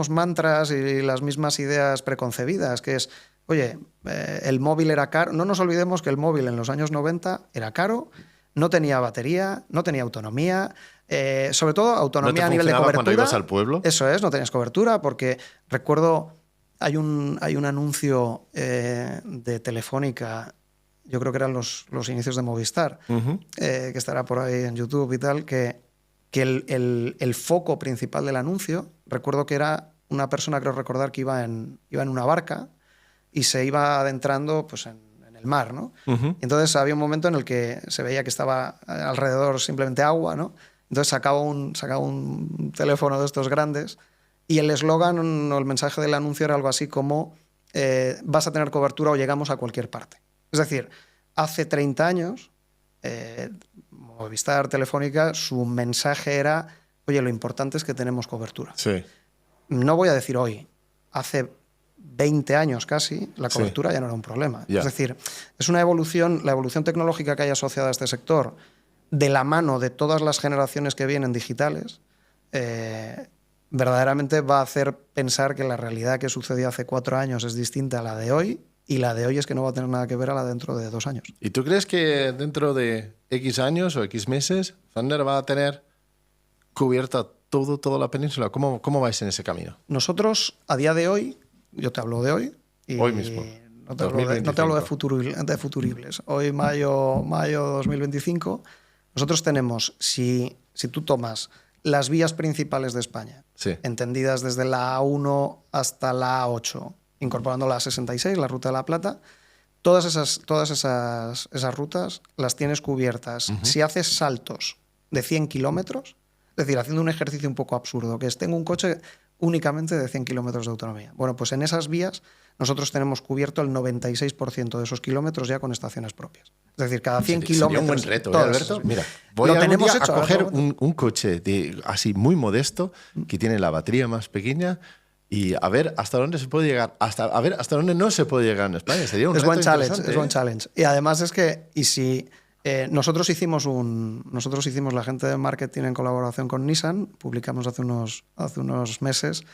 mantras y las mismas ideas preconcebidas, que es, oye, el móvil era caro. No nos olvidemos que el móvil en los años 90 era caro, no tenía batería, no tenía autonomía, sobre todo autonomía a nivel de cobertura. Cuando ibas al pueblo? Eso es, no tenías cobertura, porque recuerdo, hay un anuncio de Telefónica, yo creo que eran los inicios de Movistar, que estará por ahí en YouTube y tal, que el foco principal del anuncio, recuerdo que era una persona, creo recordar, que iba en una barca y se iba adentrando pues, en el mar, ¿no? Y entonces había un momento en el que se veía que estaba alrededor simplemente agua, ¿no? Entonces sacaba un teléfono de estos grandes y el eslogan o el mensaje del anuncio era algo así como vas a tener cobertura o llegamos a cualquier parte. Es decir, hace 30 años... Movistar, Telefónica, su mensaje era, oye, lo importante es que tenemos cobertura. Sí. No voy a decir hoy, hace 20 años casi, la cobertura ya no era un problema. Es decir, es una evolución, la evolución tecnológica que hay asociada a este sector, de la mano de todas las generaciones que vienen digitales, verdaderamente va a hacer pensar que la realidad que sucedió hace 4 años es distinta a la de hoy, y la de hoy es que no va a tener nada que ver a la dentro de 2 años. ¿Y tú crees que dentro de X años o X meses Thunder va a tener cubierta toda la península? ¿Cómo vais en ese camino? Nosotros, a día de hoy, yo te hablo de hoy. Y hoy mismo. No te hablo de futuribles. Hoy, mayo 2025, nosotros tenemos, si tú tomas las vías principales de España, entendidas desde la A1 hasta la A8, incorporando la 66, la Ruta de la Plata, todas esas rutas las tienes cubiertas. Si haces saltos de 100 kilómetros, es decir, haciendo un ejercicio un poco absurdo, que es tengo un coche únicamente de 100 kilómetros de autonomía. Bueno, pues en esas vías nosotros tenemos cubierto el 96% de esos kilómetros ya con estaciones propias. Es decir, cada 100 kilómetros... Sería un buen reto, Alberto. Mira, voy a coger un coche así muy modesto, que tiene la batería más pequeña, y a ver hasta dónde se puede llegar, hasta dónde no se puede llegar en España. Sería un reto interesante. Es buen challenge. Y además es que, nosotros hicimos la gente de marketing en colaboración con Nissan, publicamos hace unos meses,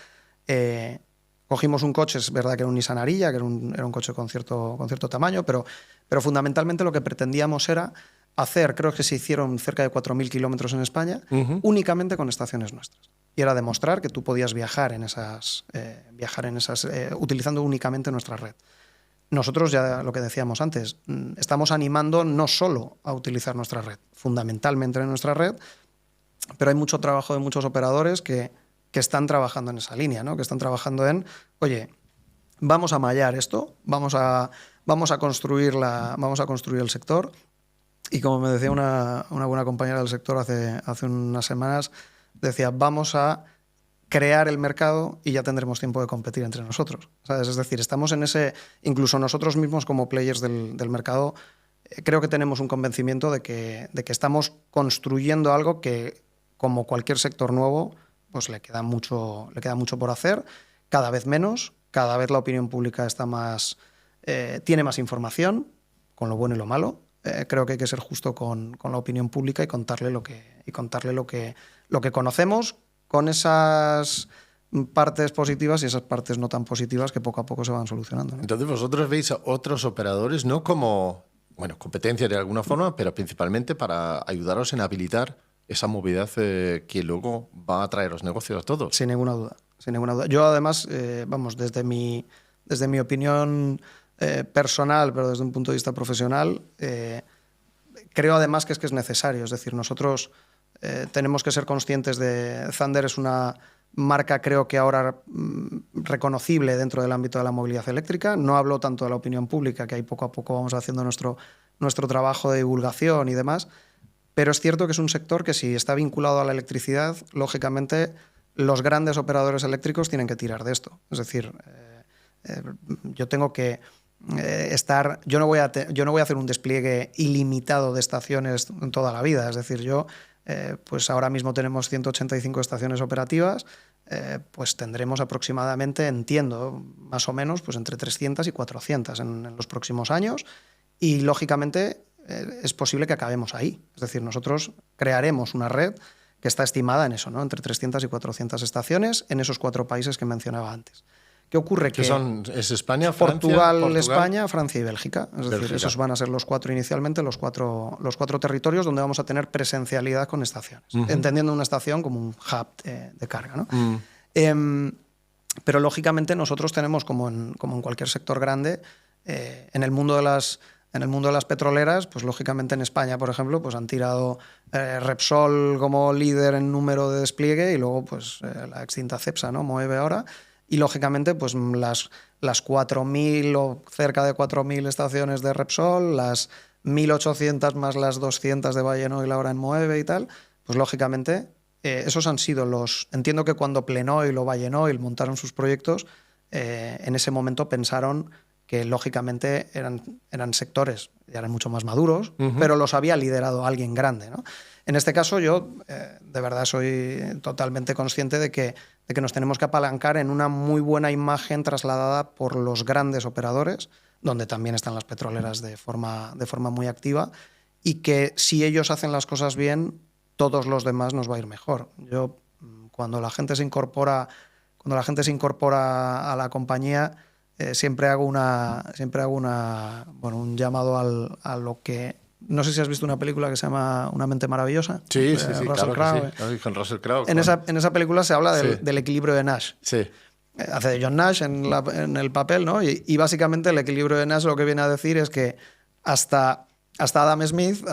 cogimos un coche, es verdad que era un Nissan Ariya, que era un coche con cierto tamaño, pero fundamentalmente lo que pretendíamos era hacer, creo que se hicieron cerca de 4.000 kilómetros en España, únicamente con estaciones nuestras. Y era demostrar que tú podías viajar en esas utilizando únicamente nuestra red. Nosotros, ya lo que decíamos antes, estamos animando no solo a utilizar nuestra red, fundamentalmente en nuestra red, pero hay mucho trabajo de muchos operadores que están trabajando en esa línea, ¿no? Que están trabajando en, oye, vamos a mallar esto, vamos a construir el sector. Y como me decía una buena compañera del sector hace unas semanas, decía, vamos a crear el mercado y ya tendremos tiempo de competir entre nosotros, ¿sabes? Es decir, estamos en ese, incluso nosotros mismos como players del mercado, creo que tenemos un convencimiento de que estamos construyendo algo que, como cualquier sector nuevo, pues le queda mucho por hacer, cada vez menos, cada vez la opinión pública está tiene más información, con lo bueno y lo malo. Creo que hay que ser justo con la opinión pública y contarle lo que conocemos, con esas partes positivas y esas partes no tan positivas que poco a poco se van solucionando, ¿no? Entonces vosotros veis a otros operadores no como, bueno, competencia de alguna forma, pero principalmente para ayudaros en habilitar esa movilidad que luego va a traer los negocios a todos. Sin ninguna duda, sin ninguna duda. Yo además, vamos, desde mi opinión personal, pero desde un punto de vista profesional, creo además que es necesario. Es decir, nosotros tenemos que ser conscientes de... Thunder es una marca, creo que ahora reconocible dentro del ámbito de la movilidad eléctrica. No hablo tanto de la opinión pública, que ahí poco a poco vamos haciendo nuestro trabajo de divulgación y demás, pero es cierto que es un sector que si está vinculado a la electricidad, lógicamente los grandes operadores eléctricos tienen que tirar de esto. Es decir, yo tengo que estar... Yo no voy a hacer un despliegue ilimitado de estaciones en toda la vida. Es decir, pues ahora mismo tenemos 185 estaciones operativas, pues tendremos aproximadamente, entiendo, más o menos, pues entre 300 y 400 en los próximos años, y lógicamente es posible que acabemos ahí. Es decir, nosotros crearemos una red que está estimada en eso, ¿no? Entre 300 y 400 estaciones en esos 4 países que mencionaba antes. ¿Qué ocurre? ¿Es España, Portugal, España, Francia y Bélgica. Es decir, esos van a ser los 4 inicialmente, los cuatro territorios donde vamos a tener presencialidad con estaciones, entendiendo una estación como un hub de carga, ¿no? Pero lógicamente nosotros tenemos, como en cualquier sector grande, en el mundo de las petroleras, pues lógicamente en España, por ejemplo, pues han tirado Repsol como líder en número de despliegue y luego pues la extinta Cepsa, ¿no? Moeve ahora. Y lógicamente pues las 4.000 o cerca de 4.000 estaciones de Repsol, las 1.800 más las 200 de Valenoil ahora en Moeve y tal, pues lógicamente esos han sido los... Entiendo que cuando Plenoil o Valenoil montaron sus proyectos, en ese momento pensaron que lógicamente eran sectores, ya eran mucho más maduros, pero los había liderado alguien grande, ¿no? En este caso yo de verdad soy totalmente consciente de que nos tenemos que apalancar en una muy buena imagen trasladada por los grandes operadores, donde también están las petroleras de forma muy activa, y que si ellos hacen las cosas bien, todos los demás nos va a ir mejor. Yo, cuando la gente se incorpora a la compañía, siempre hago un llamado a lo que... No sé si has visto una película que se llama Una mente maravillosa. Sí, claro que sí. Con Russell Crowe. En esa película se habla del equilibrio de Nash. Sí. Hace de John Nash en el papel, ¿no? Y básicamente el equilibrio de Nash lo que viene a decir es que hasta Adam Smith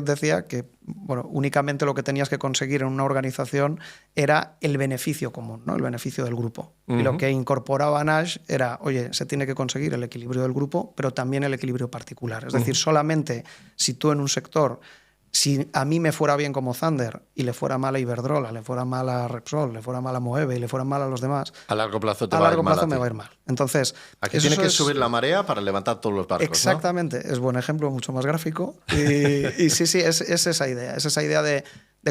decía que únicamente lo que tenías que conseguir en una organización era el beneficio común, ¿no? El beneficio del grupo. Y lo que incorporaba Nash era, oye, se tiene que conseguir el equilibrio del grupo, pero también el equilibrio particular. Es decir, solamente si tú en un sector, si a mí me fuera bien como Thunder y le fuera mal a Iberdrola, le fuera mal a Repsol, le fuera mal a Moeve y le fuera mal a los demás, a largo plazo me va a ir mal. Entonces, aquí tiene que subir la marea para levantar todos los barcos. Exactamente, ¿no? Es buen ejemplo, mucho más gráfico. Y sí, es esa idea de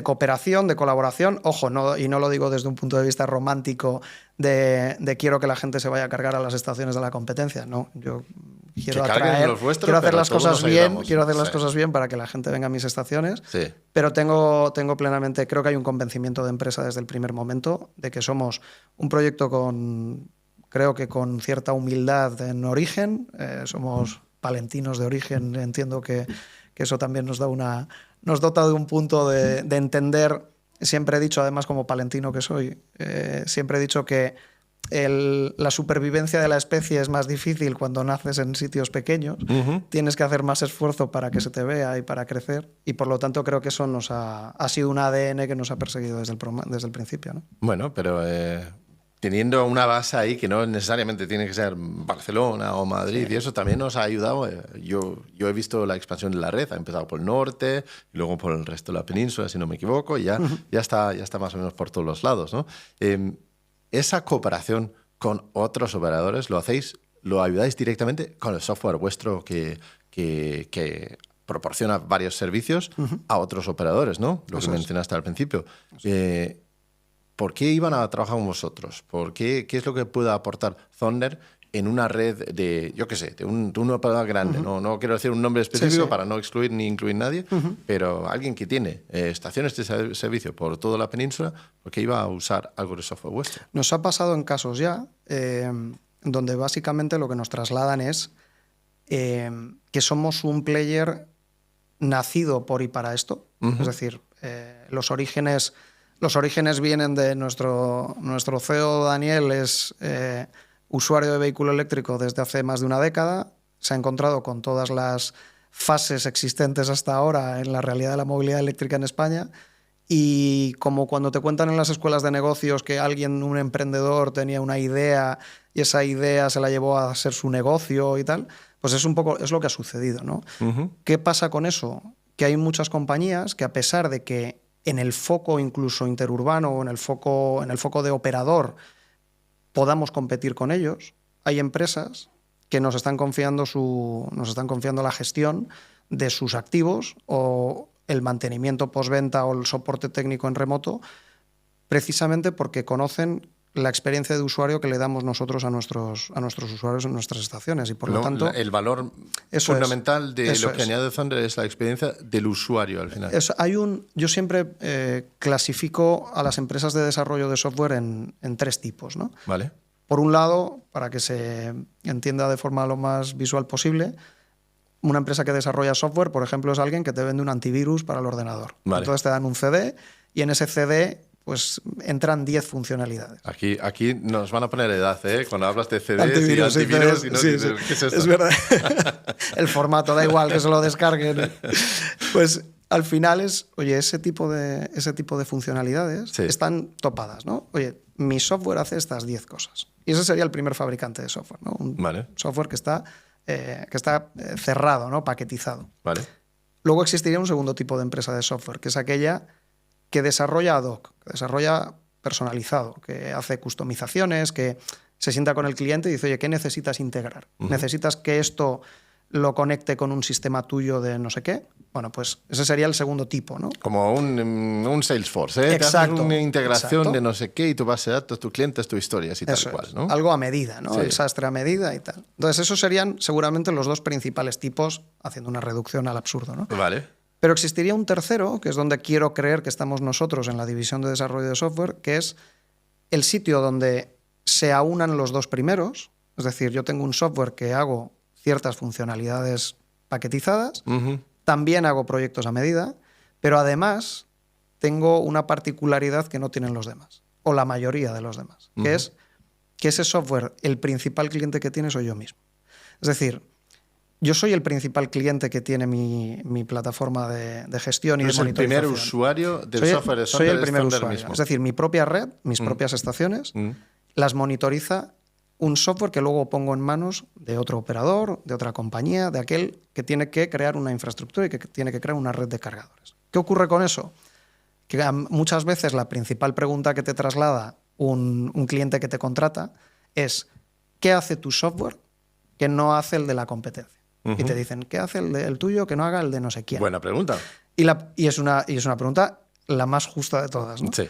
cooperación, de colaboración. Ojo, y no lo digo desde un punto de vista romántico de quiero que la gente se vaya a cargar a las estaciones de la competencia. No, yo quiero hacer las cosas bien para que la gente venga a mis estaciones. Sí. Pero tengo plenamente, creo que hay un convencimiento de empresa desde el primer momento de que somos un proyecto creo que con cierta humildad en origen. Somos palentinos de origen. Entiendo que eso también nos dota de un punto de entender. Siempre he dicho, además, como palentino que soy, siempre he dicho que la supervivencia de la especie es más difícil cuando naces en sitios pequeños. Tienes que hacer más esfuerzo para que se te vea y para crecer, y por lo tanto creo que eso ha sido un ADN que nos ha perseguido desde el principio, ¿no? Bueno, pero teniendo una base ahí que no necesariamente tiene que ser Barcelona o Madrid, sí. Y eso también nos ha ayudado. Yo he visto la expansión de la red, ha empezado por el norte y luego por el resto de la península, si no me equivoco, y ya está más o menos por todos los lados, ¿no? Esa cooperación con otros operadores, ¿lo ayudáis directamente con el software vuestro que proporciona varios servicios a otros operadores, ¿no? Lo que mencionaste al principio. ¿Por qué iban a trabajar con vosotros? ¿Qué es lo que puede aportar Thunder en una red de, yo qué sé, de un operador grande. No quiero decir un nombre específico para no excluir ni incluir nadie, pero alguien que tiene estaciones de servicio por toda la península, porque iba a usar algo de software vuestro. Nos ha pasado en casos ya donde básicamente lo que nos trasladan es que somos un player nacido por y para esto. Es decir, los orígenes vienen de nuestro CEO Daniel, es usuario de vehículo eléctrico desde hace más de una década, se ha encontrado con todas las fases existentes hasta ahora en la realidad de la movilidad eléctrica en España, y como cuando te cuentan en las escuelas de negocios que un emprendedor tenía una idea y esa idea se la llevó a ser su negocio y tal, pues es lo que ha sucedido, ¿no? ¿Qué pasa con eso? Que hay muchas compañías que, a pesar de que en el foco incluso interurbano o en el foco de operador podamos competir con ellos, hay empresas que nos están confiando la gestión de sus activos o el mantenimiento postventa o el soporte técnico en remoto, precisamente porque conocen la experiencia de usuario que le damos nosotros a nuestros usuarios en nuestras estaciones, y por lo tanto el valor fundamental de lo que añade Thunder es la experiencia del usuario al final. Yo siempre clasifico a las empresas de desarrollo de software en tres tipos, ¿no? Vale. Por un lado, para que se entienda de forma lo más visual posible, una empresa que desarrolla software, por ejemplo, es alguien que te vende un antivirus para el ordenador. Vale. Entonces te dan un CD y en ese CD pues entran 10 funcionalidades. Aquí nos van a poner edad, ¿eh? Cuando hablas de CDs antivirus, y antivirus, sí, y no, sí, ¿qué es esto? Es verdad. El formato da igual, que se lo descarguen. Pues al final ese tipo de funcionalidades están topadas, ¿no? Oye, mi software hace estas 10 cosas. Y ese sería el primer fabricante de software, ¿no? Un software que está cerrado, ¿no? Paquetizado. Vale. Luego existiría un segundo tipo de empresa de software, que es aquella que desarrolla ad hoc, que desarrolla personalizado, que hace customizaciones, que se sienta con el cliente y dice, oye, ¿qué necesitas integrar? ¿Necesitas que esto lo conecte con un sistema tuyo de no sé qué? Bueno, pues ese sería el segundo tipo, ¿no? Como un Salesforce, ¿eh? Exacto. Te haces una integración de no sé qué y tu base de datos, tu clientes, tu historia, y tal cual, ¿no? Algo a medida, ¿no? Sí. El sastre a medida y tal. Entonces, esos serían seguramente los dos principales tipos, haciendo una reducción al absurdo, ¿no? Vale. Pero existiría un tercero, que es donde quiero creer que estamos nosotros en la división de desarrollo de software, que es el sitio donde se aunan los dos primeros. Es decir, yo tengo un software que hago ciertas funcionalidades paquetizadas, también hago proyectos a medida, pero además tengo una particularidad que no tienen los demás, o la mayoría de los demás, que es que ese software, el principal cliente que tiene soy yo mismo. Es decir, yo soy el principal cliente que tiene mi plataforma de gestión y de monitorización. ¿Soy el primer usuario del software de Thunder? Soy el primer usuario. Mismo. Es decir, mi propia red, mis propias estaciones, las monitoriza un software que luego pongo en manos de otro operador, de otra compañía, de aquel que tiene que crear una infraestructura y que tiene que crear una red de cargadores. ¿Qué ocurre con eso? Que muchas veces la principal pregunta que te traslada un cliente que te contrata es ¿qué hace tu software que no hace el de la competencia? Y te dicen, ¿qué hace el tuyo que no haga el de no sé quién? Buena pregunta. Y es una pregunta la más justa de todas, ¿no? Sí.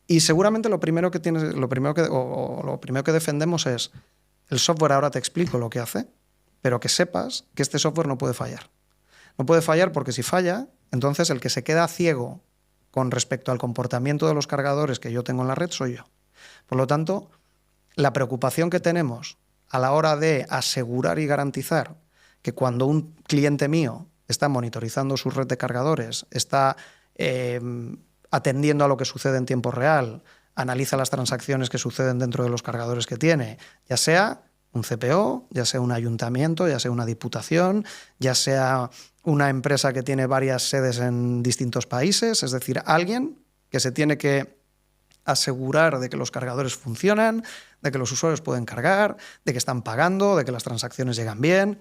Y seguramente lo primero que defendemos es el software, ahora te explico lo que hace, pero que sepas que este software no puede fallar. No puede fallar porque si falla, entonces el que se queda ciego con respecto al comportamiento de los cargadores que yo tengo en la red soy yo. Por lo tanto, la preocupación que tenemos a la hora de asegurar y garantizar que cuando un cliente mío está monitorizando su red de cargadores, está atendiendo a lo que sucede en tiempo real, analiza las transacciones que suceden dentro de los cargadores que tiene, ya sea un CPO, ya sea un ayuntamiento, ya sea una diputación, ya sea una empresa que tiene varias sedes en distintos países, es decir, alguien que se tiene que asegurar de que los cargadores funcionan, de que los usuarios pueden cargar, de que están pagando, de que las transacciones llegan bien.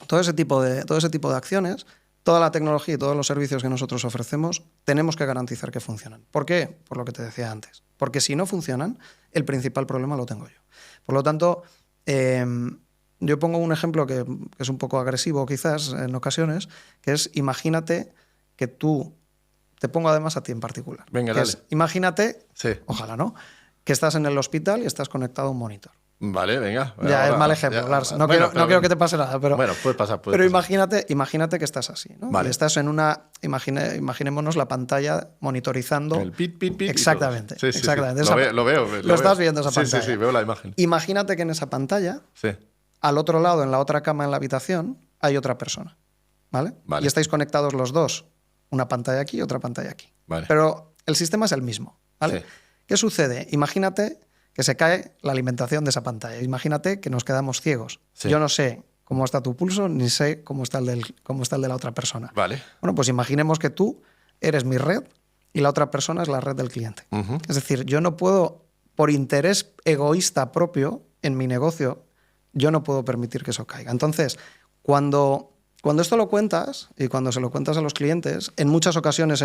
Todo ese tipo de acciones, toda la tecnología y todos los servicios que nosotros ofrecemos, tenemos que garantizar que funcionan. ¿Por qué? Por lo que te decía antes. Porque si no funcionan, el principal problema lo tengo yo. Por lo tanto, yo pongo un ejemplo que es un poco agresivo quizás en ocasiones, que es imagínate que tú, te pongo además a ti en particular. Venga, dale. Imagínate, sí. Ojalá no, que estás en el hospital y estás conectado a un monitor. Vale, venga. Ya ahora, es mal ejemplo, ya, Lars. bueno, No quiero que te pase nada, pero, bueno, puede pasar. pero imagínate que estás así, ¿no? Vale. Y estás en una, imaginémonos la pantalla monitorizando. El pit. Exactamente. Sí, exactamente. Sí. Lo veo. Lo estás viendo esa pantalla. Sí, veo la imagen. Imagínate que en esa pantalla, al otro lado, en la otra cama en la habitación, hay otra persona, ¿vale? Y estáis conectados los dos, una pantalla aquí y otra pantalla aquí. Vale. Pero el sistema es el mismo, ¿vale? Sí. ¿Qué sucede? Imagínate que se cae la alimentación de esa pantalla. Imagínate que nos quedamos ciegos. Sí. Yo no sé cómo está tu pulso, ni sé cómo está el de la otra persona. Vale. Bueno, pues imaginemos que tú eres mi red y la otra persona es la red del cliente. Es decir, yo no puedo, por interés egoísta propio en mi negocio, yo no puedo permitir que eso caiga. Entonces, cuando esto lo cuentas y cuando se lo cuentas a los clientes, en muchas ocasiones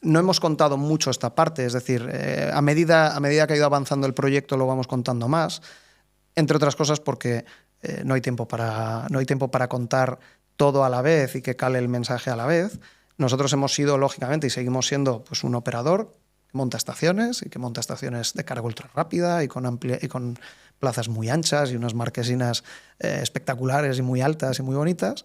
no hemos contado mucho esta parte, es decir, a medida que ha ido avanzando el proyecto lo vamos contando más, entre otras cosas porque no hay tiempo para contar todo a la vez y que cale el mensaje a la vez. Nosotros hemos sido, lógicamente, y seguimos siendo pues, un operador que monta estaciones y que monta estaciones de carga ultra rápida y con plazas muy anchas y unas marquesinas espectaculares y muy altas y muy bonitas,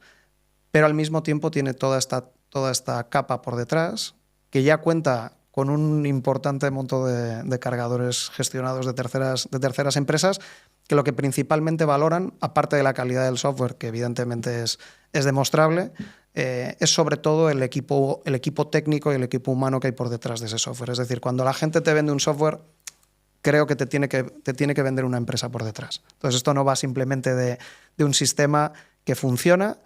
pero al mismo tiempo tiene toda esta capa por detrás que ya cuenta con un importante monto de cargadores gestionados de terceras empresas que lo que principalmente valoran, aparte de la calidad del software, que evidentemente es demostrable, es sobre todo el equipo técnico y el equipo humano que hay por detrás de ese software. Es decir, cuando la gente te vende un software, creo que te tiene que vender una empresa por detrás. Entonces esto no va simplemente de un sistema que funciona,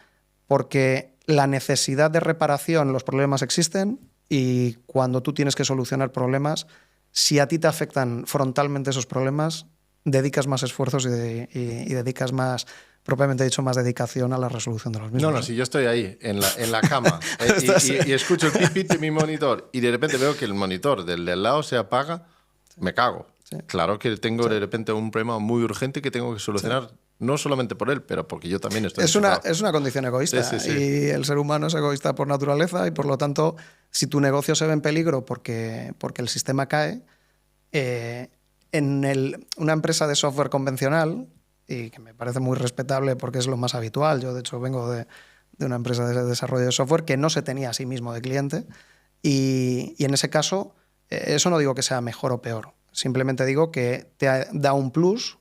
porque la necesidad de reparación, los problemas existen, y cuando tú tienes que solucionar problemas, si a ti te afectan frontalmente esos problemas, dedicas más esfuerzos y dedicas más, propiamente dicho, más dedicación a la resolución de los mismos. No, si yo estoy ahí, en la cama, y escucho el pip de mi monitor y de repente veo que el monitor del lado se apaga, me cago. Sí. Claro que tengo de repente un problema muy urgente que tengo que solucionar, no solamente por él, pero porque yo también estoy es una condición egoísta, y el ser humano es egoísta por naturaleza, y por lo tanto, si tu negocio se ve en peligro porque el sistema cae, una empresa de software convencional, y que me parece muy respetable porque es lo más habitual, yo de hecho vengo de una empresa de desarrollo de software que no se tenía a sí mismo de cliente, y en ese caso, eso no digo que sea mejor o peor, simplemente digo que te da un plus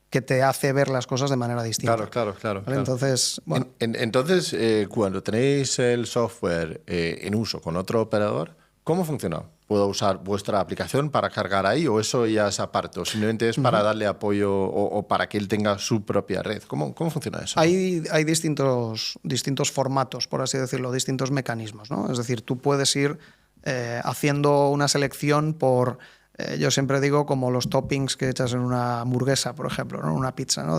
que te hace ver las cosas de manera distinta. Claro. ¿Vale? Entonces, bueno. Entonces, cuando tenéis el software en uso con otro operador, ¿cómo funciona? ¿Puedo usar vuestra aplicación para cargar ahí o eso ya es aparte? ¿O simplemente es para darle apoyo o para que él tenga su propia red? ¿Cómo funciona eso? Hay distintos formatos, por así decirlo, distintos mecanismos, ¿no? Es decir, tú puedes ir haciendo una selección por... yo siempre digo como los toppings que echas en una hamburguesa, por ejemplo, ¿no? Una pizza, ¿no?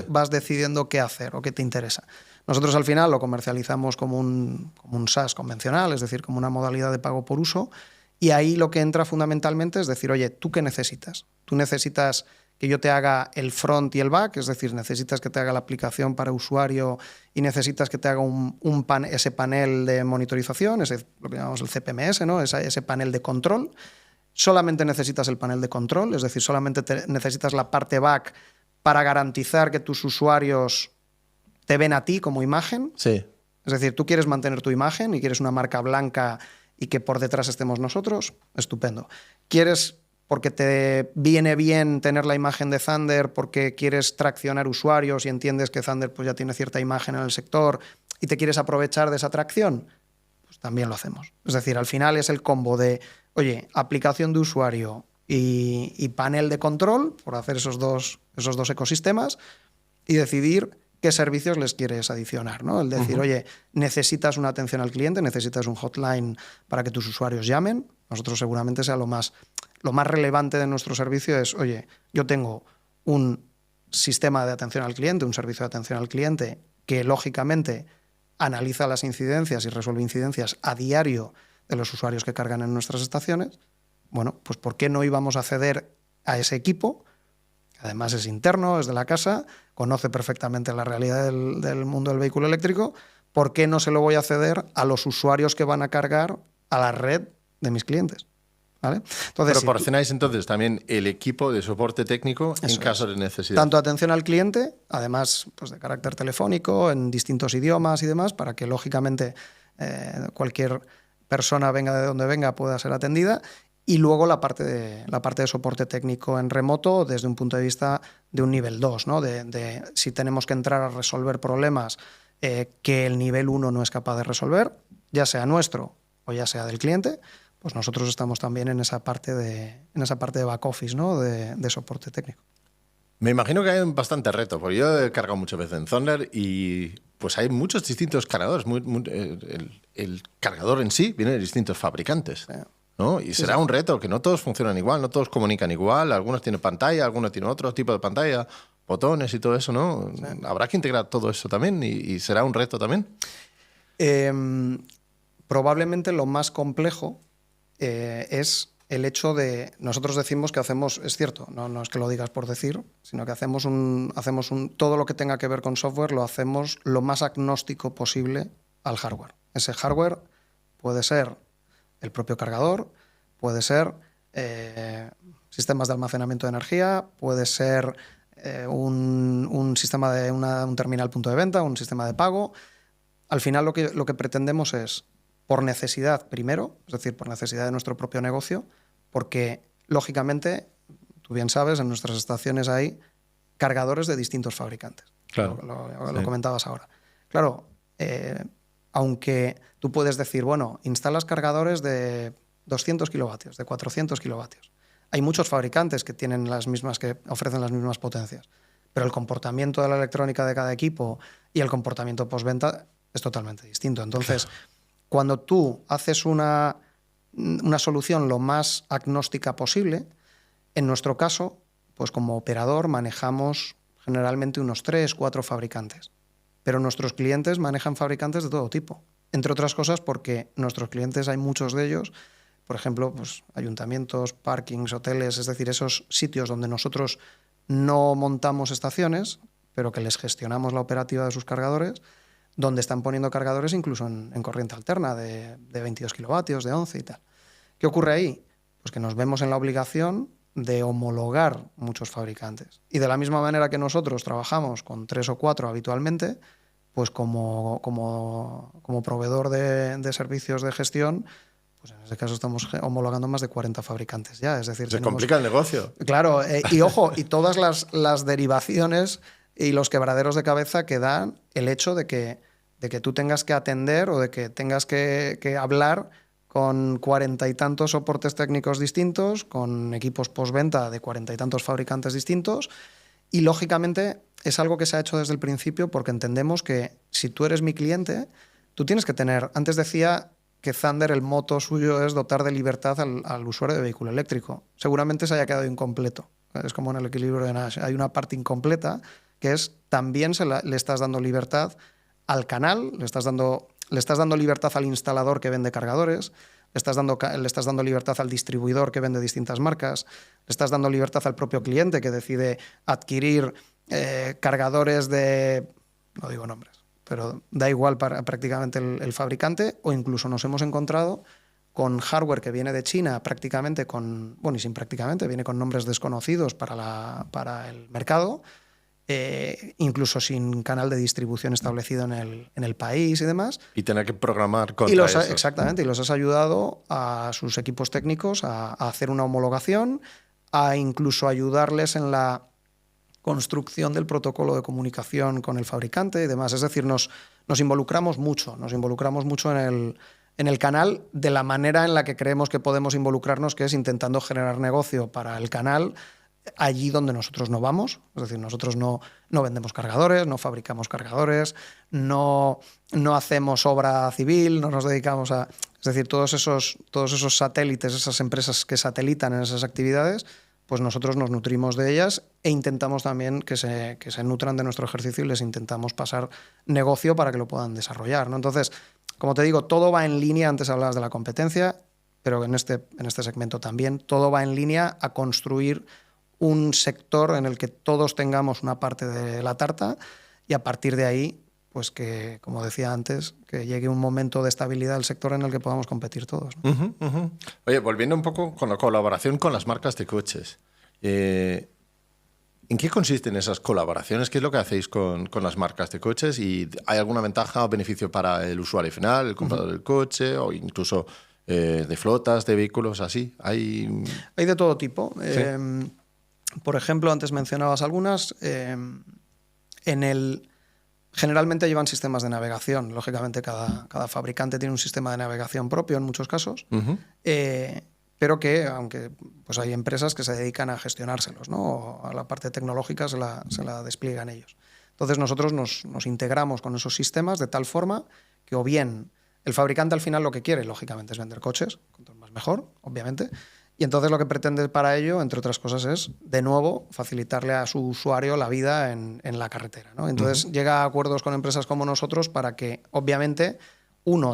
Vas decidiendo qué hacer o qué te interesa. Nosotros al final lo comercializamos como un SaaS convencional, es decir, como una modalidad de pago por uso, y ahí lo que entra fundamentalmente es decir, oye, ¿tú qué necesitas? ¿Tú necesitas que yo te haga el front y el back? Es decir, necesitas que te haga la aplicación para usuario y necesitas que te haga ese panel de monitorización, lo que llamamos el CPMS, ¿no? Ese panel de control. Solamente necesitas el panel de control, es decir, solamente necesitas la parte back para garantizar que tus usuarios te ven a ti como imagen. Sí. Es decir, tú quieres mantener tu imagen y quieres una marca blanca y que por detrás estemos nosotros, estupendo. ¿Quieres, porque te viene bien tener la imagen de Thunder, porque quieres traccionar usuarios y entiendes que Thunder pues, ya tiene cierta imagen en el sector y te quieres aprovechar de esa tracción? Pues también lo hacemos. Es decir, al final es el combo de, oye, aplicación de usuario y panel de control, por hacer esos dos ecosistemas, y decidir qué servicios les quieres adicionar, ¿no? El decir, oye, necesitas una atención al cliente, necesitas un hotline para que tus usuarios llamen. Nosotros seguramente sea lo más relevante de nuestro servicio es, oye, yo tengo un sistema de atención al cliente, un servicio de atención al cliente que lógicamente analiza las incidencias y resuelve incidencias a diario de los usuarios que cargan en nuestras estaciones. Bueno, pues ¿por qué no íbamos a ceder a ese equipo? Además es interno, es de la casa, conoce perfectamente la realidad del mundo del vehículo eléctrico. ¿Por qué no se lo voy a ceder a los usuarios que van a cargar a la red de mis clientes? ¿vale? Pero Entonces, proporcionáis entonces también el equipo de soporte técnico en caso de necesidad. Tanto atención al cliente, además pues de carácter telefónico, en distintos idiomas y demás, para que lógicamente cualquier persona, venga de donde venga, pueda ser atendida. Y luego la parte de soporte técnico en remoto desde un punto de vista de un nivel 2, ¿no? De si tenemos que entrar a resolver problemas que el nivel 1 no es capaz de resolver, ya sea nuestro o ya sea del cliente, pues nosotros estamos también en esa parte de back office, ¿no? de soporte técnico. Me imagino que hay un bastante reto, porque yo he cargado muchas veces en Thunder y pues hay muchos distintos cargadores. El cargador en sí viene de distintos fabricantes, ¿no? Y será un reto, que no todos funcionan igual, no todos comunican igual, algunos tienen pantalla, algunos tienen otro tipo de pantalla, botones y todo eso, ¿no? Sí. Habrá que integrar todo eso también y será un reto también. Probablemente lo más complejo es el hecho de, nosotros decimos que hacemos, es cierto, no es que lo digas por decir, sino que hacemos todo lo que tenga que ver con software lo hacemos lo más agnóstico posible al hardware. Ese hardware puede ser el propio cargador, puede ser sistemas de almacenamiento de energía, puede ser un sistema de un terminal punto de venta, un sistema de pago. Al final lo que pretendemos es, por necesidad primero, es decir, por necesidad de nuestro propio negocio, porque lógicamente, tú bien sabes, en nuestras estaciones hay cargadores de distintos fabricantes. Claro. Lo comentabas ahora. Claro, aunque tú puedes decir, bueno, instalas cargadores de 200 kilovatios, de 400 kilovatios. Hay muchos fabricantes que ofrecen las mismas potencias, pero el comportamiento de la electrónica de cada equipo y el comportamiento postventa es totalmente distinto. Entonces, cuando tú haces una solución lo más agnóstica posible, en nuestro caso, pues como operador manejamos generalmente unos 3, 4 fabricantes. Pero nuestros clientes manejan fabricantes de todo tipo. Entre otras cosas porque nuestros clientes, hay muchos de ellos, por ejemplo, pues, ayuntamientos, parkings, hoteles, es decir, esos sitios donde nosotros no montamos estaciones, pero que les gestionamos la operativa de sus cargadores, donde están poniendo cargadores incluso en corriente alterna de 22 kilovatios, de 11 y tal. ¿Qué ocurre ahí? Pues que nos vemos en la obligación de homologar muchos fabricantes. Y de la misma manera que nosotros trabajamos con 3 o 4 habitualmente, pues como proveedor de servicios de gestión, pues en este caso estamos homologando más de 40 fabricantes ya. Es decir, se complica el negocio. Claro, y ojo, y todas las derivaciones y los quebraderos de cabeza que dan el hecho de que tú tengas que atender o de que tengas que hablar con 40 y tantos soportes técnicos distintos, con equipos postventa de 40 y tantos fabricantes distintos, y lógicamente es algo que se ha hecho desde el principio porque entendemos que si tú eres mi cliente, tú tienes que tener, antes decía que Thunder, el moto suyo es dotar de libertad al usuario de vehículo eléctrico. Seguramente se haya quedado incompleto. Es como en el equilibrio de Nash. Hay una parte incompleta que es también le estás dando libertad al canal, le estás dando libertad al instalador que vende cargadores, le estás dando libertad al distribuidor que vende distintas marcas, le estás dando libertad al propio cliente que decide adquirir cargadores de... no digo nombres, pero da igual prácticamente el fabricante, o incluso nos hemos encontrado con hardware que viene de China viene con nombres desconocidos para el mercado, incluso sin canal de distribución establecido en el país y demás. Y tener que programar contra eso. Exactamente, y los has ayudado a sus equipos técnicos a hacer una homologación, a incluso ayudarles en la construcción del protocolo de comunicación con el fabricante y demás. Es decir, nos involucramos mucho en el canal de la manera en la que creemos que podemos involucrarnos, que es intentando generar negocio para el canal allí donde nosotros no vamos. Es decir, nosotros no vendemos cargadores, no fabricamos cargadores, no hacemos obra civil, no nos dedicamos a... Es decir, todos esos satélites, esas empresas que satelitan en esas actividades, pues nosotros nos nutrimos de ellas e intentamos también que se nutran de nuestro ejercicio y les intentamos pasar negocio para que lo puedan desarrollar, ¿no? Entonces, como te digo, todo va en línea. Antes hablabas de la competencia, pero en este segmento también, todo va en línea a construir un sector en el que todos tengamos una parte de la tarta y a partir de ahí pues que, como decía antes, que llegue un momento de estabilidad del sector en el que podamos competir todos, ¿no? Oye, volviendo un poco con la colaboración con las marcas de coches. ¿En qué consisten esas colaboraciones? ¿Qué es lo que hacéis con las marcas de coches? ¿Y hay alguna ventaja o beneficio para el usuario final, el comprador del coche, o incluso de flotas, de vehículos así? Hay de todo tipo. ¿Sí? Por ejemplo, antes mencionabas algunas. Generalmente llevan sistemas de navegación. Lógicamente, cada fabricante tiene un sistema de navegación propio en muchos casos. Pero que, aunque pues hay empresas que se dedican a gestionárselos, ¿no? O a la parte tecnológica se la despliegan ellos. Entonces nosotros nos integramos con esos sistemas de tal forma que o bien el fabricante al final lo que quiere, lógicamente, es vender coches, cuanto más mejor, obviamente, y entonces lo que pretende para ello, entre otras cosas, es, de nuevo, facilitarle a su usuario la vida en la carretera, ¿no? Entonces llega a acuerdos con empresas como nosotros para que, obviamente,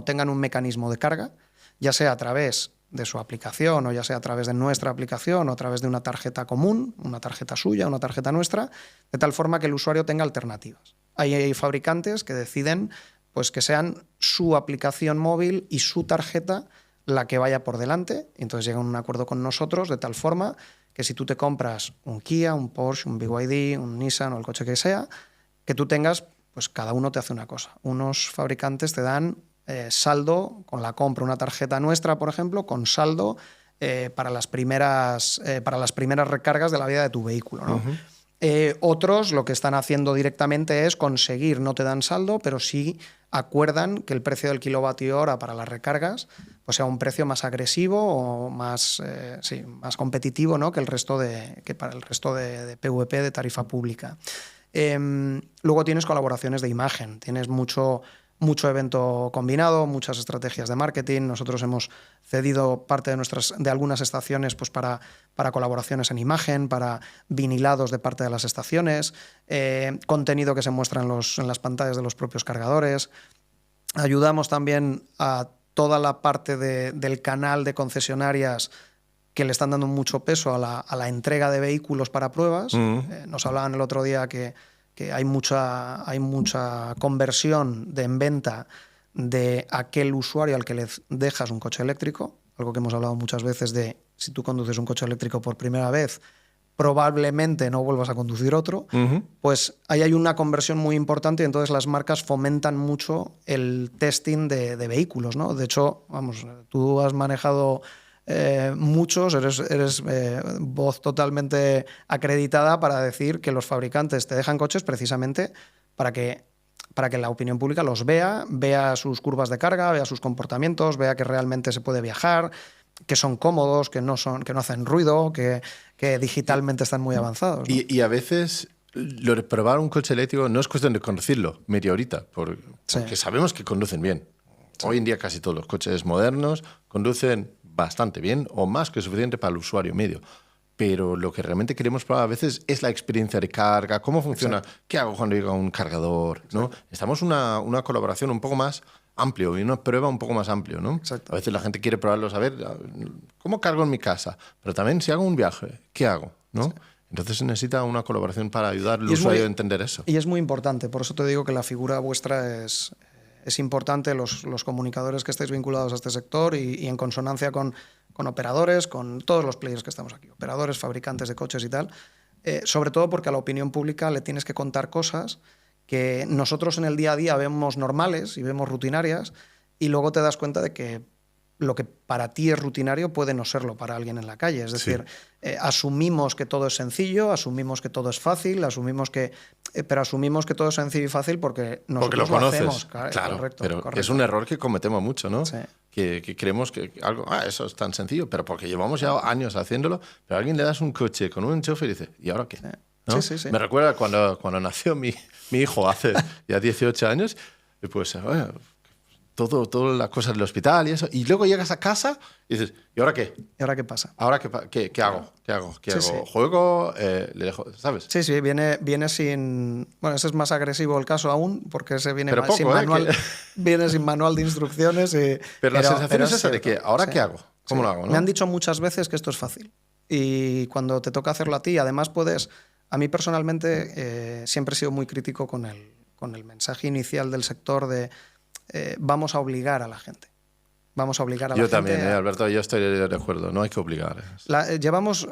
tengan un mecanismo de carga, ya sea a través de su aplicación o ya sea a través de nuestra aplicación o a través de una tarjeta común, una tarjeta suya, una tarjeta nuestra, de tal forma que el usuario tenga alternativas. Hay fabricantes que deciden pues, que sean su aplicación móvil y su tarjeta la que vaya por delante. Entonces llegan a un acuerdo con nosotros de tal forma que si tú te compras un Kia, un Porsche, un BYD, un Nissan o el coche que sea, que tú tengas, pues cada uno te hace una cosa. Unos fabricantes te dan saldo con la compra, una tarjeta nuestra, por ejemplo, con saldo para las primeras recargas de la vida de tu vehículo, ¿no? Otros lo que están haciendo directamente es conseguir, no te dan saldo, pero sí acuerdan que el precio del kilovatio hora para las recargas pues sea un precio más agresivo o más competitivo, ¿no? que para el resto de PVP, de tarifa pública. Luego tienes colaboraciones de imagen, tienes mucho evento combinado, muchas estrategias de marketing. Nosotros hemos cedido parte de algunas estaciones pues para colaboraciones en imagen, para vinilados de parte de las estaciones, contenido que se muestra en las pantallas de los propios cargadores. Ayudamos también a toda la parte del canal de concesionarias que le están dando mucho peso a la entrega de vehículos para pruebas. Nos hablaban el otro día que hay mucha conversión en venta de aquel usuario al que le dejas un coche eléctrico, algo que hemos hablado muchas veces de si tú conduces un coche eléctrico por primera vez, probablemente no vuelvas a conducir otro, pues ahí hay una conversión muy importante y entonces las marcas fomentan mucho el testing de vehículos, ¿no? De hecho, vamos, tú has manejado muchos, eres voz totalmente acreditada para decir que los fabricantes te dejan coches precisamente para que la opinión pública los vea sus curvas de carga, vea sus comportamientos, vea que realmente se puede viajar, que son cómodos, que no hacen ruido, que digitalmente están muy avanzados, ¿no? Y a veces lo de probar un coche eléctrico no es cuestión de conducirlo media horita, porque sabemos que conducen bien. Hoy en día casi todos los coches modernos conducen bastante bien o más que suficiente para el usuario medio. Pero lo que realmente queremos probar a veces es la experiencia de carga, cómo funciona, Exacto. ¿Qué hago cuando llega un cargador? ¿No? Estamos una colaboración un poco más amplio y una prueba un poco más amplio, ¿no? Exacto. A veces la gente quiere probarlo, saber cómo cargo en mi casa, pero también si hago un viaje, ¿qué hago? ¿No? Sí. Entonces se necesita una colaboración para ayudar al usuario a entender eso. Y es muy importante, por eso te digo que la figura vuestra es importante, los comunicadores que estáis vinculados a este sector y en consonancia con operadores, con todos los players que estamos aquí, operadores, fabricantes de coches y tal, sobre todo porque a la opinión pública le tienes que contar cosas que nosotros en el día a día vemos normales y vemos rutinarias y luego te das cuenta de que lo que para ti es rutinario puede no serlo para alguien en la calle. Es decir, asumimos que todo es sencillo, asumimos que todo es fácil, pero asumimos que todo es sencillo y fácil porque nosotros lo conoces. Hacemos. Claro, pero es un error que cometemos mucho, ¿no? Sí. Que creemos que algo, eso es tan sencillo, pero porque llevamos ya años haciéndolo, pero a alguien le das un coche con un enchufe y dice, ¿y ahora qué? Sí. ¿No? Sí. Me recuerda cuando nació mi hijo hace ya 18 años, y pues, todo las cosas del hospital y eso, y luego llegas a casa y dices, ¿y ahora qué? ¿Y ahora qué pasa? ¿Ahora qué hago? ¿Qué hago? ¿Juego? ¿Le dejo? ¿Sabes? Sí, viene sin... Bueno, ese es más agresivo el caso aún, porque ese viene sin manual. Viene sin manual de instrucciones. Pero la sensación es esa de que, ¿ahora qué hago? ¿Cómo lo hago? ¿no? Me han dicho muchas veces que esto es fácil. Y cuando te toca hacerlo a ti, además puedes... A mí personalmente siempre he sido muy crítico con con el mensaje inicial del sector de vamos a obligar a la gente. Vamos a obligar a la Yo gente. también, Alberto, yo estoy de acuerdo, no hay que obligar. Llevamos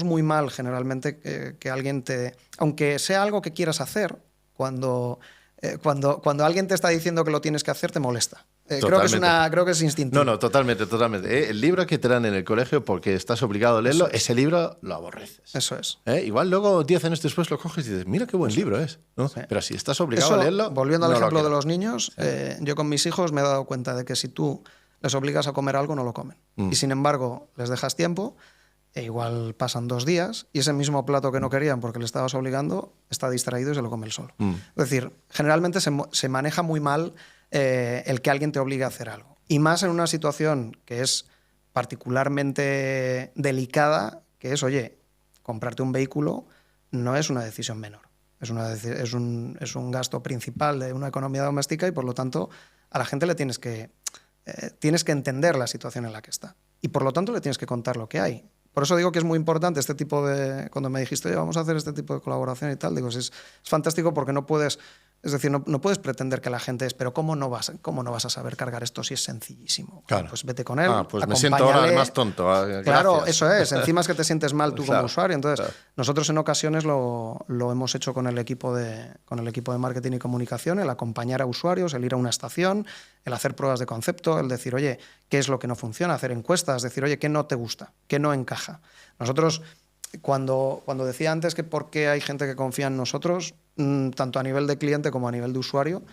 muy mal generalmente que alguien te... Aunque sea algo que quieras hacer, cuando alguien te está diciendo que lo tienes que hacer, te molesta. Creo que es instintivo. No, totalmente. El libro que te dan en el colegio porque estás obligado a leerlo, ese libro lo aborreces. Eso es. Igual luego 10 años después lo coges y dices, mira qué buen libro es, ¿no? Sí. Pero si estás obligado a leerlo... Volviendo al ejemplo de los niños, yo con mis hijos me he dado cuenta de que si tú les obligas a comer algo, no lo comen. Y sin embargo, les dejas tiempo, e igual pasan 2 días, y ese mismo plato que no querían porque le estabas obligando, está distraído y se lo come él solo. Es decir, generalmente se maneja muy mal el que alguien te obligue a hacer algo. Y más en una situación que es particularmente delicada, que es, oye, comprarte un vehículo no es una decisión menor. Es un gasto principal de una economía doméstica y, por lo tanto, a la gente le tienes que entender la situación en la que está. Y, por lo tanto, le tienes que contar lo que hay. Por eso digo que es muy importante este tipo de... Cuando me dijiste, oye, vamos a hacer este tipo de colaboración y tal, digo, es fantástico porque no puedes... Es decir, no puedes pretender que la gente es, pero ¿cómo no vas a saber cargar esto si es sencillísimo? Claro. Pues vete con él, pues me siento ahora más tonto. Claro, eso es. Encima es que te sientes mal tú como usuario. Entonces, nosotros en ocasiones lo hemos hecho con el equipo de marketing y comunicación, el acompañar a usuarios, el ir a una estación, el hacer pruebas de concepto, el decir, oye, ¿qué es lo que no funciona? Hacer encuestas, decir, oye, ¿qué no te gusta? ¿Qué no encaja? Nosotros... Cuando decía antes que por qué hay gente que confía en nosotros, tanto a nivel de cliente como a nivel de usuario,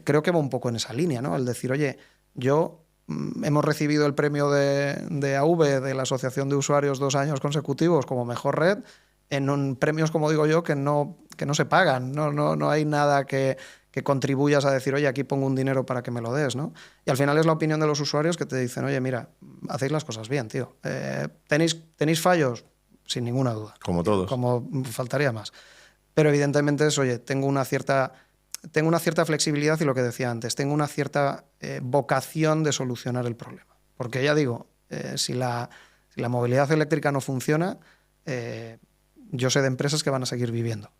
creo que va un poco en esa línea, ¿no? El decir, oye, hemos recibido el premio de AV, de la Asociación de Usuarios, 2 años consecutivos como mejor red, en premios, como digo yo, que no se pagan, no hay nada que contribuyas a decir, oye, aquí pongo un dinero para que me lo des, ¿no? Y al final es la opinión de los usuarios que te dicen, oye, mira, hacéis las cosas bien, tío. ¿Tenéis fallos? Sin ninguna duda. Como todos. Como faltaría más. Pero evidentemente es, oye, tengo una cierta flexibilidad y lo que decía antes, tengo una cierta vocación de solucionar el problema. Porque ya digo, si la movilidad eléctrica no funciona, yo sé de empresas que van a seguir viviendo.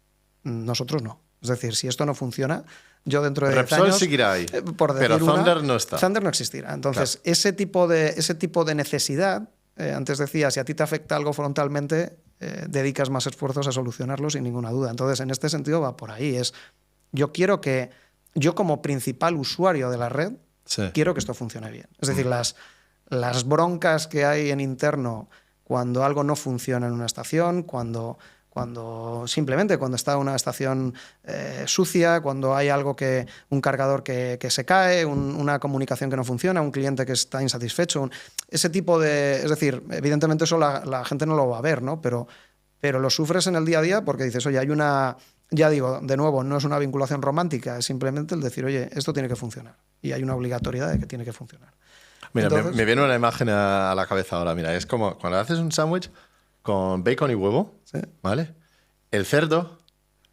Nosotros no. Es decir, si esto no funciona, yo dentro de 10 años... Repsol seguirá ahí, pero Thunder no está. Thunder no existirá. Entonces, claro, ese tipo de necesidad... antes decía, si a ti te afecta algo frontalmente, dedicas más esfuerzos a solucionarlo sin ninguna duda. Entonces, en este sentido va por ahí. Yo quiero que, yo como principal usuario de la red, quiero que esto funcione bien. Es decir, las broncas que hay en interno cuando algo no funciona en una estación, cuando está una estación sucia, cuando hay algo un cargador que se cae, una comunicación que no funciona, un cliente que está insatisfecho, ese tipo de... Es decir, evidentemente eso la gente no lo va a ver, ¿no? Pero lo sufres en el día a día porque dices, oye, hay una... Ya digo, de nuevo, no es una vinculación romántica, es simplemente el decir, oye, esto tiene que funcionar. Y hay una obligatoriedad de que tiene que funcionar. Mira, entonces, me viene una imagen a la cabeza ahora. Mira, es como cuando haces un sándwich con bacon y huevo, ¿sí? ¿Vale? El cerdo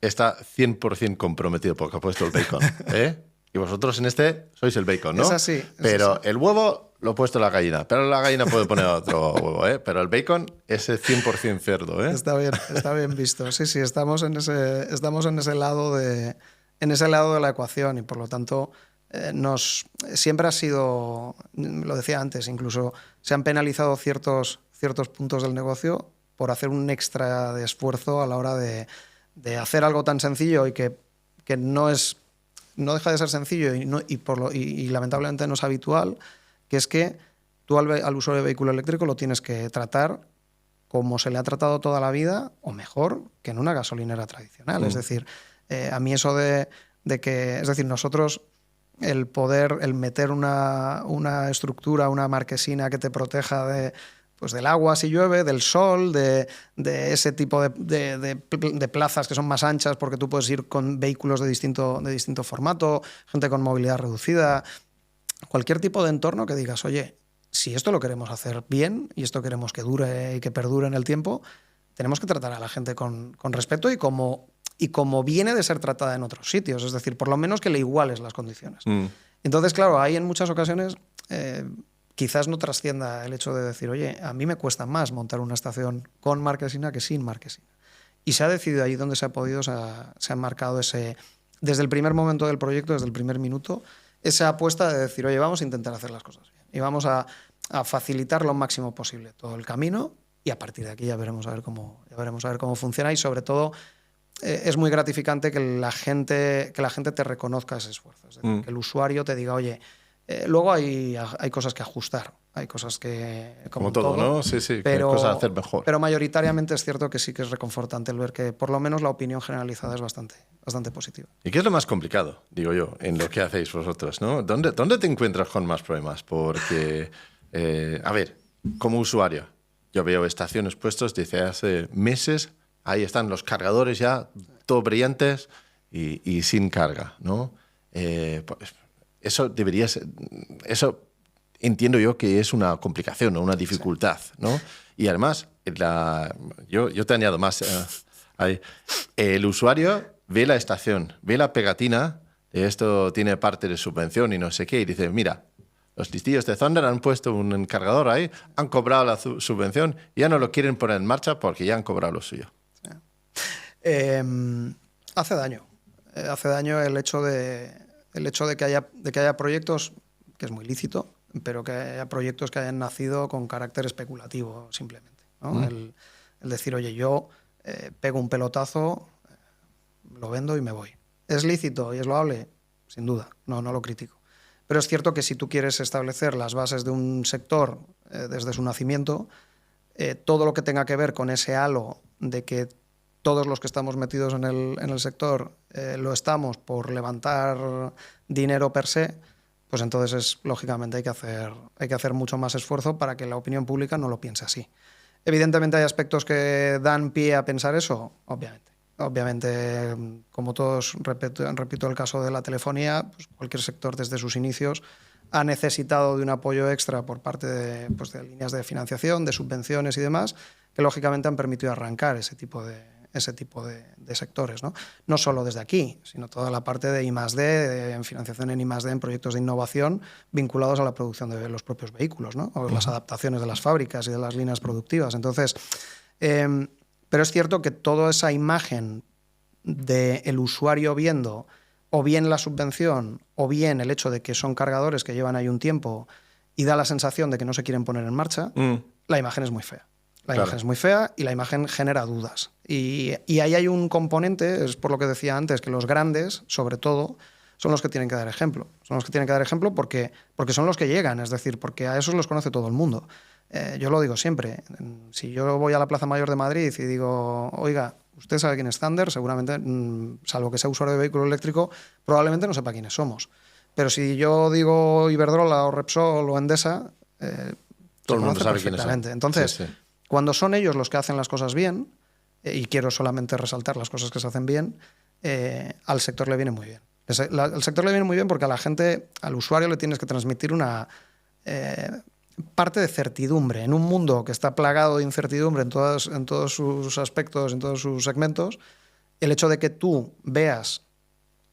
está 100% comprometido porque ha puesto el bacon, ¿eh? Y vosotros en este sois el bacon, ¿no? Es así. Pero el huevo lo ha puesto la gallina, pero la gallina puede poner otro huevo, ¿eh? Pero el bacon es 100% cerdo, ¿eh? Está bien visto. Sí, estamos en ese lado de la ecuación y por lo tanto siempre ha sido, lo decía antes, incluso se han penalizado ciertos puntos del negocio por hacer un extra de esfuerzo a la hora de hacer algo tan sencillo y que no deja de ser sencillo y lamentablemente no es habitual, que es que tú al usuario de vehículo eléctrico lo tienes que tratar como se le ha tratado toda la vida o mejor que en una gasolinera tradicional. Es decir, a mí eso de que, es decir, nosotros el meter una estructura, una marquesina que te proteja del agua si llueve, del sol, de ese tipo de plazas que son más anchas porque tú puedes ir con vehículos de distinto formato, gente con movilidad reducida, cualquier tipo de entorno que digas, oye, si esto lo queremos hacer bien y esto queremos que dure y que perdure en el tiempo, tenemos que tratar a la gente con respeto y como viene de ser tratada en otros sitios, es decir, por lo menos que le iguales las condiciones. Entonces, claro, ahí en muchas ocasiones... quizás no trascienda el hecho de decir, oye, a mí me cuesta más montar una estación con marquesina que sin marquesina. Y se ha decidido ahí donde se ha podido, se ha marcado ese desde el primer momento del proyecto, desde el primer minuto, esa apuesta de decir, oye, vamos a intentar hacer las cosas bien y vamos a facilitar lo máximo posible todo el camino, y a partir de aquí ya veremos a ver cómo funciona, y sobre todo es muy gratificante que la gente te reconozca ese esfuerzo. Es decir, que el usuario te diga, oye, luego hay cosas que ajustar, hay cosas que... Como todo, ¿no? Sí, pero, que cosas a hacer mejor. Pero mayoritariamente es cierto que sí que es reconfortante el ver que por lo menos la opinión generalizada es bastante positiva. ¿Y qué es lo más complicado, digo yo, en lo que hacéis vosotros, ¿no? ¿Dónde te encuentras con más problemas? Porque, a ver, como usuario, yo veo estaciones puestos desde hace meses, ahí están los cargadores ya, todos brillantes y sin carga, ¿no? Pues, eso debería ser... Eso entiendo yo que es una complicación o una dificultad, ¿no? Y además, yo te añado más. Ahí. El usuario ve la estación, ve la pegatina, esto tiene parte de subvención y no sé qué, y dice, mira, los listillos de Thunder han puesto un cargador ahí, han cobrado la subvención y ya no lo quieren poner en marcha porque ya han cobrado lo suyo. Sí. Hace daño. Hace daño el hecho de que haya proyectos, que es muy lícito, pero que haya proyectos que hayan nacido con carácter especulativo, simplemente, ¿no? El decir, oye, yo pego un pelotazo, lo vendo y me voy. ¿Es lícito y es loable? Sin duda, no lo critico. Pero es cierto que si tú quieres establecer las bases de un sector desde su nacimiento, todo lo que tenga que ver con ese halo de que todos los que estamos metidos en el sector lo estamos por levantar dinero per se, pues entonces lógicamente hay que hacer mucho más esfuerzo para que la opinión pública no lo piense así. Evidentemente hay aspectos que dan pie a pensar eso, obviamente, como todos, repito el caso de la telefonía, pues cualquier sector desde sus inicios ha necesitado de un apoyo extra por parte de líneas de financiación, de subvenciones y demás, que lógicamente han permitido arrancar ese tipo de sectores, ¿no? No solo desde aquí, sino toda la parte de I+D, en financiación en I+D, en proyectos de innovación vinculados a la producción de los propios vehículos, ¿no? O las adaptaciones de las fábricas y de las líneas productivas. Entonces, pero es cierto que toda esa imagen del usuario viendo o bien la subvención o bien el hecho de que son cargadores que llevan ahí un tiempo y da la sensación de que no se quieren poner en marcha, la imagen es muy fea. La imagen es muy fea y la imagen genera dudas. Y ahí hay un componente, es por lo que decía antes, que los grandes, sobre todo, son los que tienen que dar ejemplo. Son los que tienen que dar ejemplo porque son los que llegan, es decir, porque a esos los conoce todo el mundo. Yo lo digo siempre, si yo voy a la Plaza Mayor de Madrid y digo, oiga, usted sabe quién es Thunder, seguramente, salvo que sea usuario de vehículo eléctrico, probablemente no sepa quiénes somos. Pero si yo digo Iberdrola o Repsol o Endesa, todo el mundo sabe quiénes son. Entonces, sí. Cuando son ellos los que hacen las cosas bien, y quiero solamente resaltar las cosas que se hacen bien, al sector le viene muy bien. Al sector le viene muy bien porque a la gente, al usuario, le tienes que transmitir una parte de certidumbre. En un mundo que está plagado de incertidumbre en todos sus aspectos, en todos sus segmentos, el hecho de que tú veas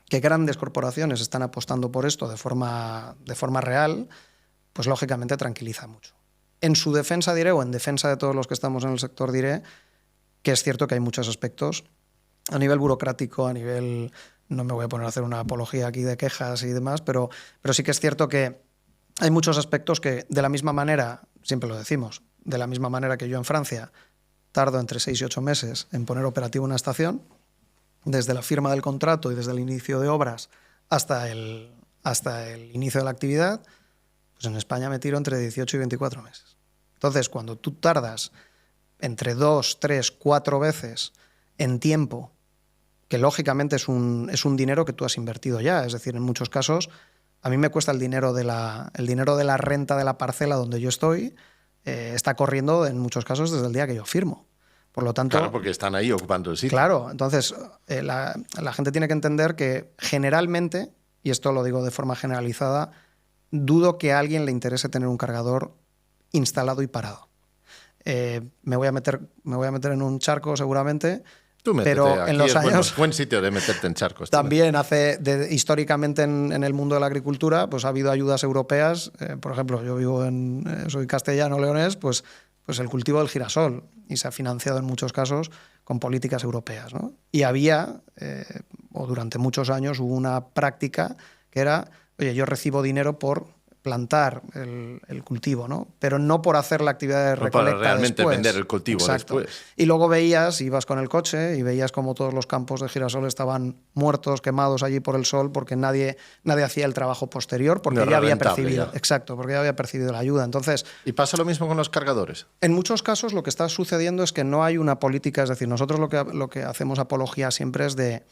que grandes corporaciones están apostando por esto de forma real, pues lógicamente tranquiliza mucho. En su defensa diré, o en defensa de todos los que estamos en el sector diré, que es cierto que hay muchos aspectos a nivel burocrático, a nivel... No me voy a poner a hacer una apología aquí de quejas y demás, pero sí que es cierto que hay muchos aspectos que, de la misma manera, siempre lo decimos, de la misma manera que yo en Francia tardo entre 6 y 8 meses en poner operativo una estación, desde la firma del contrato y desde el inicio de obras hasta el inicio de la actividad, pues en España me tiro entre 18 y 24 meses. Entonces, cuando tú tardas entre 2, 3, 4 veces en tiempo, que lógicamente es un dinero que tú has invertido ya, es decir, en muchos casos, a mí me cuesta el dinero de la renta de la parcela donde yo estoy, está corriendo en muchos casos desde el día que yo firmo. Por lo tanto, claro, porque están ahí ocupando el sitio. Claro, entonces la gente tiene que entender que generalmente, y esto lo digo de forma generalizada, dudo que a alguien le interese tener un cargador instalado y parado. Me voy a meter en un charco seguramente, Tú métete, pero aquí en los años... buen sitio de meterte en charcos. También históricamente en el mundo de la agricultura pues ha habido ayudas europeas. Por ejemplo, yo soy castellano-leonés, pues pues el cultivo del girasol y se ha financiado en muchos casos con políticas europeas, ¿no? Y había, o durante muchos años hubo una práctica que era, oye, yo recibo dinero por plantar el cultivo, ¿no? Pero no por hacer la actividad de recolecta para realmente después. vender el cultivo. Exacto. Después. Y luego veías, ibas con el coche y veías como todos los campos de girasol estaban muertos, quemados allí por el sol, porque nadie hacía el trabajo posterior, porque ya había percibido. Ya. Exacto, porque ya había percibido la ayuda. Entonces, ¿y pasa lo mismo con los cargadores? En muchos casos lo que está sucediendo es que no hay una política, es decir, nosotros lo que hacemos apología siempre es de...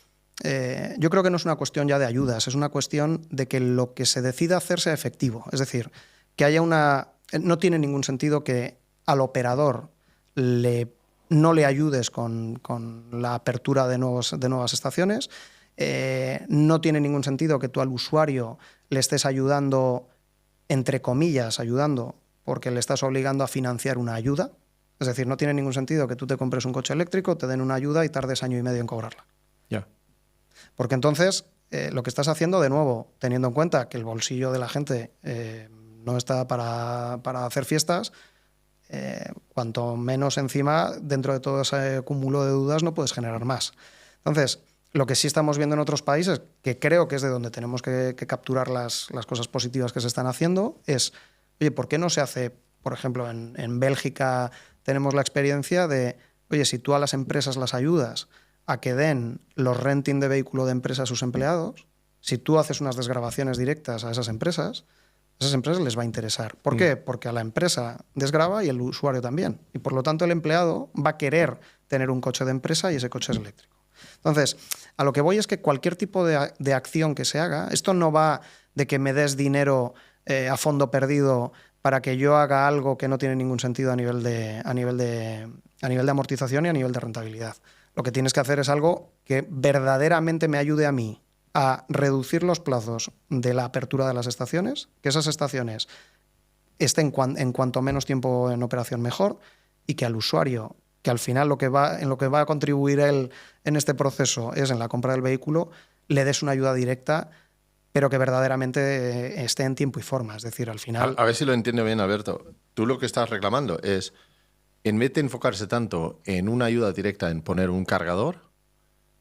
yo creo que no es una cuestión ya de ayudas, es una cuestión de que lo que se decida hacer sea efectivo. Es decir, que haya una... No tiene ningún sentido que al operador no le ayudes con la apertura de nuevas estaciones. No tiene ningún sentido que tú al usuario le estés ayudando, entre comillas, ayudando, porque le estás obligando a financiar una ayuda. Es decir, no tiene ningún sentido que tú te compres un coche eléctrico, te den una ayuda y tardes 1 año y medio en cobrarla. Ya. Porque entonces lo que estás haciendo, de nuevo, teniendo en cuenta que el bolsillo de la gente no está para hacer fiestas, cuanto menos encima, dentro de todo ese cúmulo de dudas, no puedes generar más. Entonces, lo que sí estamos viendo en otros países, que creo que es de donde tenemos que capturar las cosas positivas que se están haciendo, es, oye, ¿por qué no se hace, por ejemplo, en Bélgica tenemos la experiencia de, oye, si tú a las empresas las ayudas a que den los renting de vehículo de empresa a sus empleados, si tú haces unas desgravaciones directas a esas empresas les va a interesar. ¿Por qué? Porque a la empresa desgrava y el usuario también. Y por lo tanto el empleado va a querer tener un coche de empresa y ese coche es eléctrico. Entonces, a lo que voy es que cualquier tipo de acción que se haga, esto no va de que me des dinero a fondo perdido para que yo haga algo que no tiene ningún sentido a nivel de amortización y a nivel de rentabilidad. Lo que tienes que hacer es algo que verdaderamente me ayude a mí a reducir los plazos de la apertura de las estaciones, que esas estaciones estén en cuanto menos tiempo en operación mejor, y que al usuario, que al final en lo que va a contribuir él en este proceso es en la compra del vehículo, le des una ayuda directa, pero que verdaderamente esté en tiempo y forma. Es decir, al final... A ver si lo entiendo bien, Alberto. Tú lo que estás reclamando es, en vez de enfocarse tanto en una ayuda directa en poner un cargador,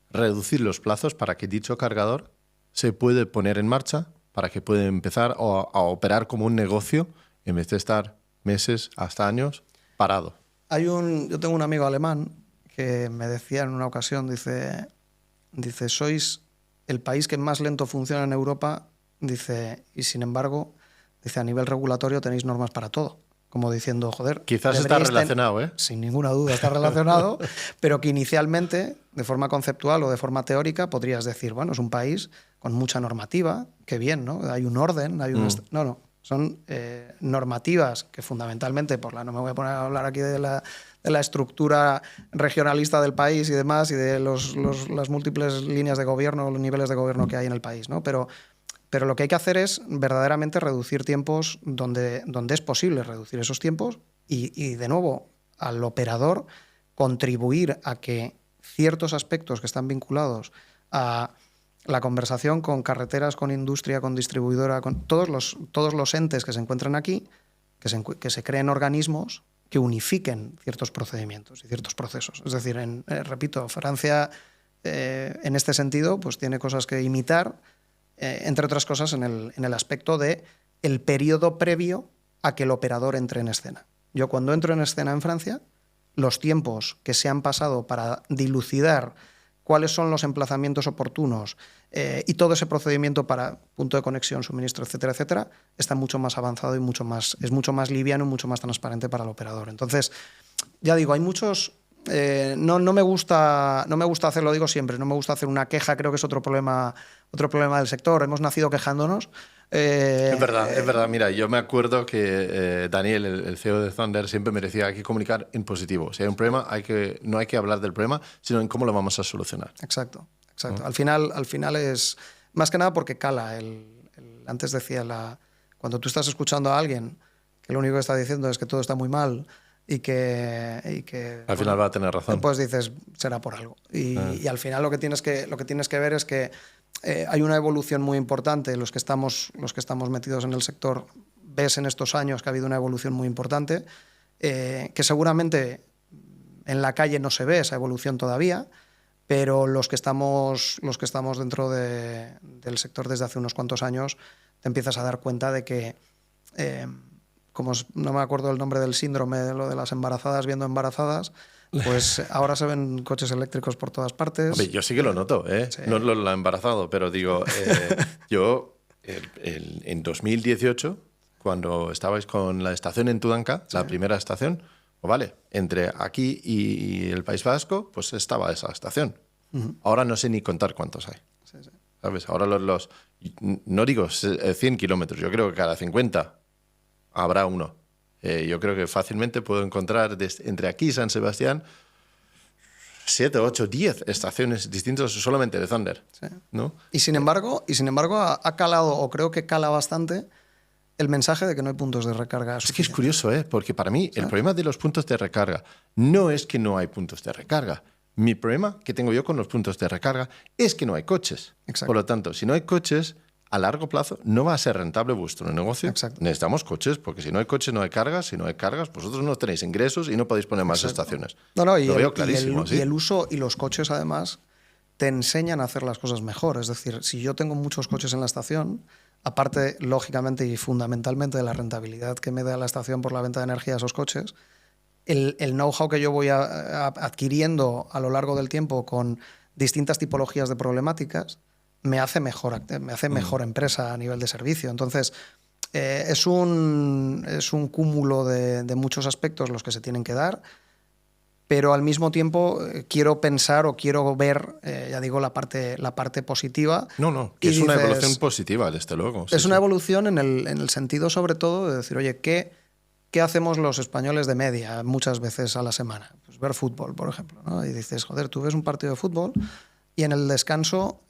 reducir los plazos para que dicho cargador se puede poner en marcha, para que pueda empezar a operar como un negocio en vez de estar meses hasta años parado. Yo tengo un amigo alemán que me decía en una ocasión, dice, sois el país que más lento funciona en Europa, dice, y sin embargo, dice, a nivel regulatorio tenéis normas para todo. Como diciendo, joder... Quizás está relacionado, ¿eh? Sin ninguna duda está relacionado, pero que inicialmente, de forma conceptual o de forma teórica, podrías decir, bueno, es un país con mucha normativa, qué bien, ¿no? Hay un orden, hay un... No, son normativas que fundamentalmente, no me voy a poner a hablar aquí de la estructura regionalista del país y demás, y de las múltiples líneas de gobierno, los niveles de gobierno que hay en el país, ¿no? Pero lo que hay que hacer es verdaderamente reducir tiempos donde es posible reducir esos tiempos y, de nuevo, al operador contribuir a que ciertos aspectos que están vinculados a la conversación con carreteras, con industria, con distribuidora, con todos los entes que se encuentran aquí, que se creen organismos que unifiquen ciertos procedimientos y ciertos procesos. Es decir, repito, Francia en este sentido pues tiene cosas que imitar, entre otras cosas en el aspecto de el periodo previo a que el operador entre en escena. Yo cuando entro en escena en Francia, los tiempos que se han pasado para dilucidar cuáles son los emplazamientos oportunos y todo ese procedimiento para punto de conexión, suministro, etcétera, etcétera, está mucho más avanzado y es mucho más liviano y mucho más transparente para el operador. Entonces, ya digo, hay muchos... no me gusta hacerlo, digo siempre, no me gusta hacer una queja, creo que es otro problema del sector. Hemos nacido quejándonos. Es verdad. Mira, yo me acuerdo que Daniel, el CEO de Thunder, siempre me decía, hay que comunicar en positivo. Si hay un problema, no hay que hablar del problema, sino en cómo lo vamos a solucionar. Exacto. Al final es más que nada porque cala. Antes decía, cuando tú estás escuchando a alguien que lo único que está diciendo es que todo está muy mal y que al final va a tener razón. Pues dices, será por algo. Y al final lo que tienes que ver es que hay una evolución muy importante. Los que estamos metidos en el sector, ves en estos años que ha habido una evolución muy importante. que seguramente en la calle no se ve esa evolución todavía, pero los que estamos dentro del sector desde hace unos cuantos años, te empiezas a dar cuenta de que, no me acuerdo el nombre del síndrome, de lo de las embarazadas viendo embarazadas, pues ahora se ven coches eléctricos por todas partes. Hombre, yo sí que lo noto, ¿eh? Sí. No lo he embarazado, pero digo, yo en 2018, cuando estabais con la estación en Tudanca, sí, la primera estación, pues vale, entre aquí y el País Vasco, pues estaba esa estación. Ahora no sé ni contar cuántos hay. Sí, sí. ¿Sabes? Ahora no digo 100 kilómetros, yo creo que cada 50 habrá uno. Yo creo que fácilmente puedo encontrar entre aquí y San Sebastián 7, 8, 10 estaciones distintas solamente de Thunder. Sí. ¿No? Y sin embargo ha calado, o creo que cala bastante, el mensaje de que no hay puntos de recarga. Es que es curioso, porque para mí el problema de los puntos de recarga no es que no hay puntos de recarga. Mi problema que tengo yo con los puntos de recarga es que no hay coches. Exacto. Por lo tanto, si no hay coches, a largo plazo no va a ser rentable vuestro negocio. Exacto. Necesitamos coches, porque si no hay coches no hay cargas, si no hay cargas, vosotros no tenéis ingresos y no podéis poner más estaciones. Lo veo clarísimo. Y el uso y los coches, además, te enseñan a hacer las cosas mejor. Es decir, si yo tengo muchos coches en la estación, aparte, lógicamente y fundamentalmente, de la rentabilidad que me da la estación por la venta de energía a esos coches, el know-how que yo voy adquiriendo a lo largo del tiempo con distintas tipologías de problemáticas me hace mejor empresa a nivel de servicio. Entonces, es un cúmulo de muchos aspectos los que se tienen que dar, pero al mismo tiempo quiero pensar o quiero ver, ya digo, la parte positiva. Que es una evolución positiva, desde luego. Es una evolución en el sentido, sobre todo, de decir, oye, ¿qué hacemos los españoles de media muchas veces a la semana? Pues ver fútbol, por ejemplo, ¿no? Y dices, joder, tú ves un partido de fútbol y en el descanso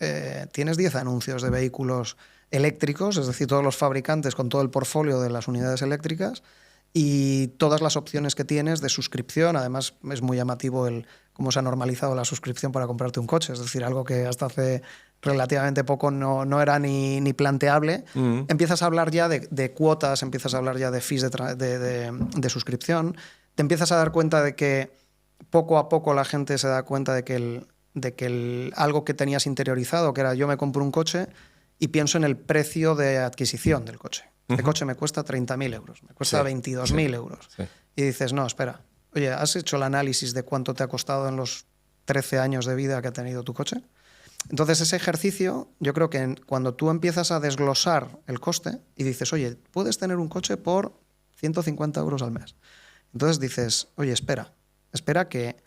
tienes 10 anuncios de vehículos eléctricos, es decir, todos los fabricantes con todo el portfolio de las unidades eléctricas y todas las opciones que tienes de suscripción. Además, es muy llamativo cómo se ha normalizado la suscripción para comprarte un coche, es decir, algo que hasta hace relativamente poco no era ni planteable. Empiezas a hablar ya de cuotas, empiezas a hablar ya de fees de suscripción, te empiezas a dar cuenta de que poco a poco la gente se da cuenta de que algo que tenías interiorizado, que era yo me compro un coche y pienso en el precio de adquisición del coche. Este coche me cuesta 30.000 euros, me cuesta 22.000 euros. Sí. Y dices, no, espera, oye, ¿has hecho el análisis de cuánto te ha costado en los 13 años de vida que ha tenido tu coche? Entonces, ese ejercicio, yo creo que cuando tú empiezas a desglosar el coste y dices, oye, puedes tener un coche por 150 euros al mes. Entonces dices, oye, espera que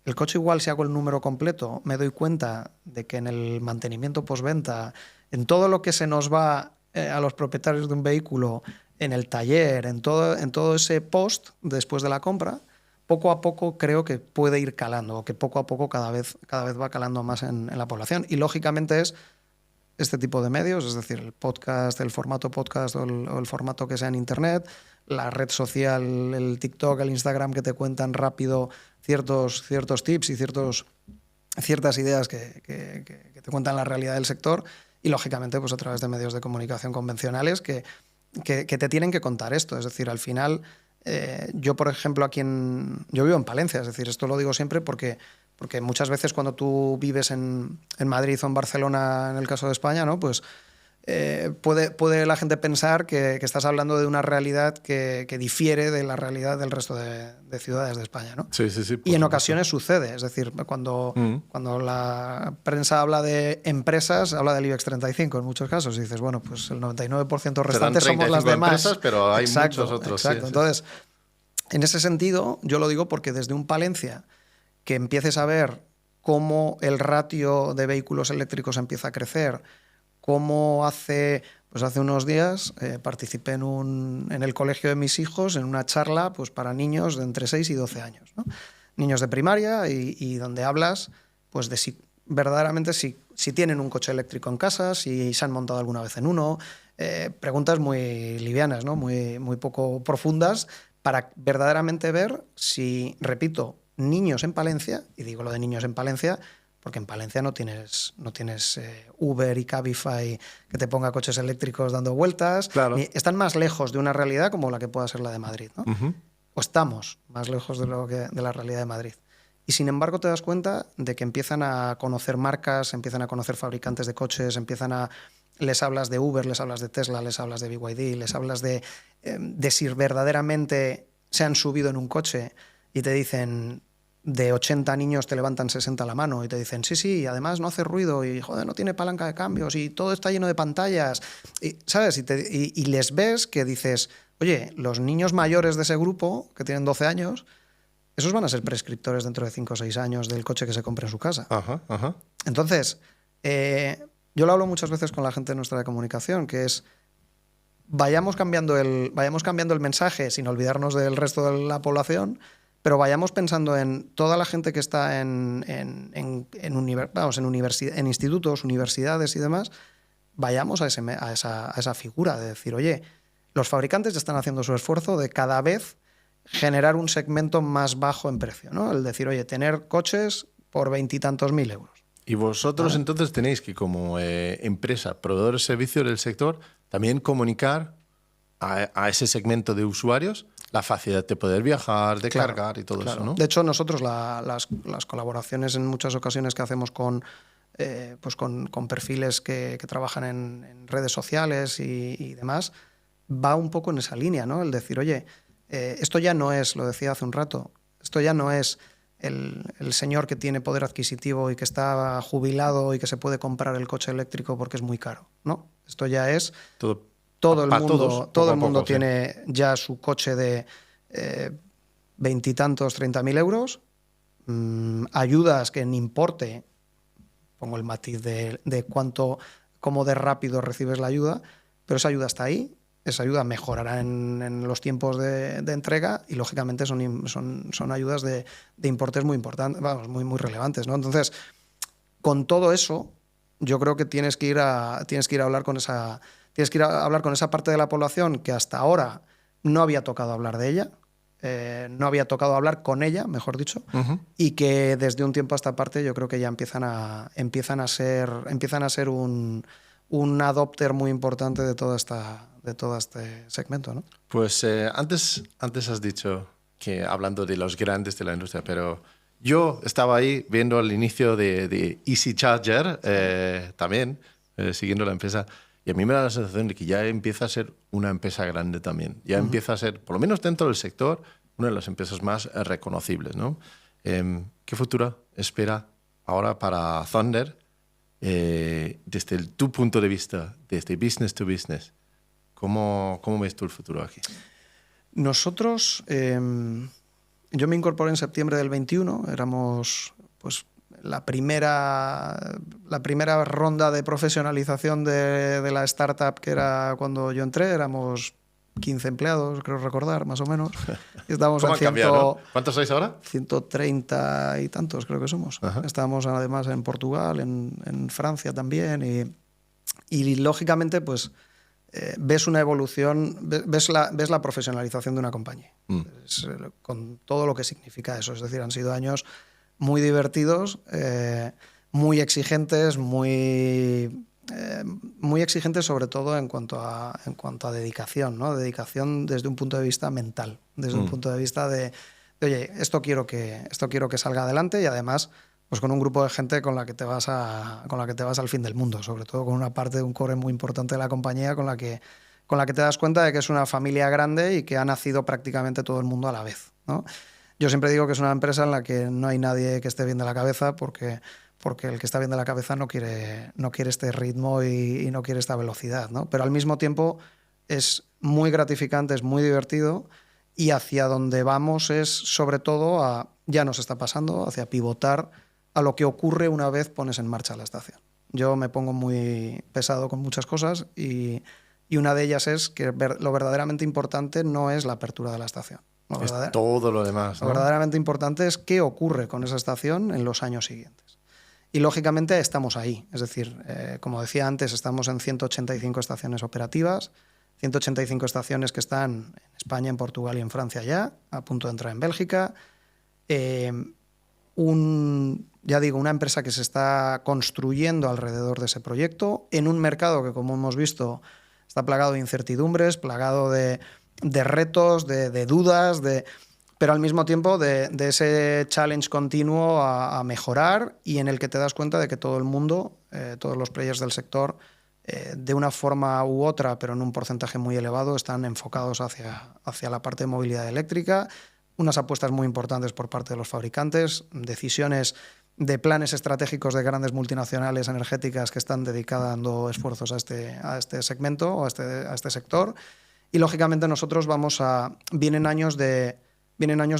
el coche igual, si hago el número completo, me doy cuenta de que en el mantenimiento postventa, en todo lo que se nos va a los propietarios de un vehículo, en el taller, en todo ese post después de la compra, poco a poco creo que puede ir calando, o que poco a poco cada vez va calando más en la población. Y lógicamente es este tipo de medios, es decir, el podcast, el formato podcast o el formato que sea en Internet, la red social, el TikTok, el Instagram, que te cuentan rápido ciertos tips y ciertas ideas que te cuentan la realidad del sector, y lógicamente pues a través de medios de comunicación convencionales que te tienen que contar esto. Es decir, al final, yo por ejemplo yo vivo en Palencia, es decir, esto lo digo siempre porque muchas veces cuando tú vives en Madrid o en Barcelona, en el caso de España, ¿no? Pues puede la gente pensar que estás hablando de una realidad que difiere de la realidad del resto de ciudades de España, ¿no? Sí. Y en ocasiones sucede, es decir, cuando la prensa habla de empresas, habla del IBEX 35 en muchos casos, y dices, bueno, pues el 99% restante somos las demás. Empresas, pero hay muchos otros. Exacto. Entonces, en ese sentido, yo lo digo porque desde un Palencia que empieces a ver cómo el ratio de vehículos eléctricos empieza a crecer, cómo hace unos días participé en el colegio de mis hijos en una charla pues para niños de entre 6 y 12 años, ¿no? Niños de primaria y donde hablas pues de si verdaderamente si tienen un coche eléctrico en casa, si se han montado alguna vez en uno, preguntas muy livianas, ¿no? muy poco profundas, para verdaderamente ver si, repito, niños en Palencia, y digo lo de niños en Palencia porque en Palencia no tienes Uber y Cabify que te ponga coches eléctricos dando vueltas. Claro. Están más lejos de una realidad como la que pueda ser la de Madrid, ¿no? o estamos más lejos de la realidad de Madrid. Y sin embargo te das cuenta de que empiezan a conocer marcas, empiezan a conocer fabricantes de coches, les hablas de Uber, les hablas de Tesla, les hablas de BYD, les hablas de si verdaderamente se han subido en un coche y te dicen, de 80 niños te levantan 60 la mano y te dicen, sí, y además no hace ruido y joder, no tiene palanca de cambios y todo está lleno de pantallas, y, ¿sabes? Y les ves que dices, oye, los niños mayores de ese grupo, que tienen 12 años, esos van a ser prescriptores dentro de 5 o 6 años del coche que se compre en su casa. Ajá. Entonces, yo lo hablo muchas veces con la gente nuestra de comunicación, que es vayamos cambiando el mensaje sin olvidarnos del resto de la población, pero vayamos pensando en toda la gente que está en institutos, universidades y demás, vayamos a esa figura de decir, oye, los fabricantes están haciendo su esfuerzo de cada vez generar un segmento más bajo en precio, ¿no? El decir, oye, tener coches por 20 y tantos mil euros. Y vosotros entonces tenéis que, como empresa, proveedor de servicios del sector, también comunicar a ese segmento de usuarios la facilidad de poder viajar, de cargar y todo eso, ¿no? De hecho, nosotros las colaboraciones en muchas ocasiones que hacemos con perfiles que trabajan en redes sociales y demás, va un poco en esa línea, ¿no? El decir, oye, esto ya no es, lo decía hace un rato, esto ya no es el señor que tiene poder adquisitivo y que está jubilado y que se puede comprar el coche eléctrico porque es muy caro, ¿no? Esto ya es... Todo el mundo tiene ya su coche de 20 y tantos, 30.000 euros, ayudas que en importe, pongo el matiz de cómo de rápido recibes la ayuda, pero esa ayuda está ahí, esa ayuda mejorará en los tiempos de entrega y lógicamente son ayudas de importes muy importantes, vamos, muy relevantes, ¿no? Entonces, con todo eso, yo creo que tienes que ir a hablar con esa... Tienes que ir a hablar con esa parte de la población que hasta ahora no había tocado hablar de ella, no había tocado hablar con ella, mejor dicho, y que desde un tiempo a esta parte yo creo que ya empiezan a ser un adopter muy importante de todo este segmento, ¿no? Pues antes has dicho que hablando de los grandes de la industria, pero yo estaba ahí viendo el inicio de Easy Charger, también, siguiendo la empresa. Y a mí me da la sensación de que ya empieza a ser una empresa grande también. Ya empieza a ser, por lo menos dentro del sector, una de las empresas más reconocibles, ¿no? ¿Qué futuro espera ahora para Thunder desde tu punto de vista, desde business to business? ¿Cómo ves tú el futuro aquí? Nosotros, yo me incorporé en septiembre del 21, éramos... pues la primera ronda de profesionalización de la startup, que era cuando yo entré, éramos 15 empleados, creo recordar, más o menos. Y estábamos ¿Cómo han cambiado, no? ¿Cuántos sois ahora? 130 y tantos, creo que somos. Ajá. Estábamos además en Portugal, en Francia también, y lógicamente, pues, ves una evolución, ves la profesionalización de una compañía, con todo lo que significa eso. Es decir, han sido años muy divertidos, muy exigentes, muy exigentes sobre todo en cuanto a dedicación, ¿no? Dedicación desde un punto de vista mental, desde un punto de vista de oye, esto quiero que salga adelante, y además pues con un grupo de gente con la que te vas al fin del mundo, sobre todo con una parte de un core muy importante de la compañía con la que te das cuenta de que es una familia grande y que ha nacido prácticamente todo el mundo a la vez, ¿no? Yo siempre digo que es una empresa en la que no hay nadie que esté bien de la cabeza, porque el que está bien de la cabeza no quiere este ritmo y no quiere esta velocidad, ¿no? Pero al mismo tiempo es muy gratificante, es muy divertido, y hacia donde vamos es sobre todo ya nos está pasando, hacia pivotar a lo que ocurre una vez pones en marcha la estación. Yo me pongo muy pesado con muchas cosas y una de ellas es que lo verdaderamente importante no es la apertura de la estación. Es todo lo demás, ¿no? Lo verdaderamente importante es qué ocurre con esa estación en los años siguientes. Y lógicamente estamos ahí. Es decir, como decía antes, estamos en 185 estaciones operativas, 185 estaciones que están en España, en Portugal y en Francia ya, a punto de entrar en Bélgica. Ya digo, una empresa que se está construyendo alrededor de ese proyecto en un mercado que, como hemos visto, está plagado de incertidumbres, plagado de retos, de dudas, pero al mismo tiempo de ese challenge continuo a mejorar, y en el que te das cuenta de que todo el mundo, todos los players del sector, de una forma u otra, pero en un porcentaje muy elevado, están enfocados hacia la parte de movilidad eléctrica, unas apuestas muy importantes por parte de los fabricantes, decisiones de planes estratégicos de grandes multinacionales energéticas que están dedicando esfuerzos a este segmento o a este sector. Y lógicamente nosotros vienen años de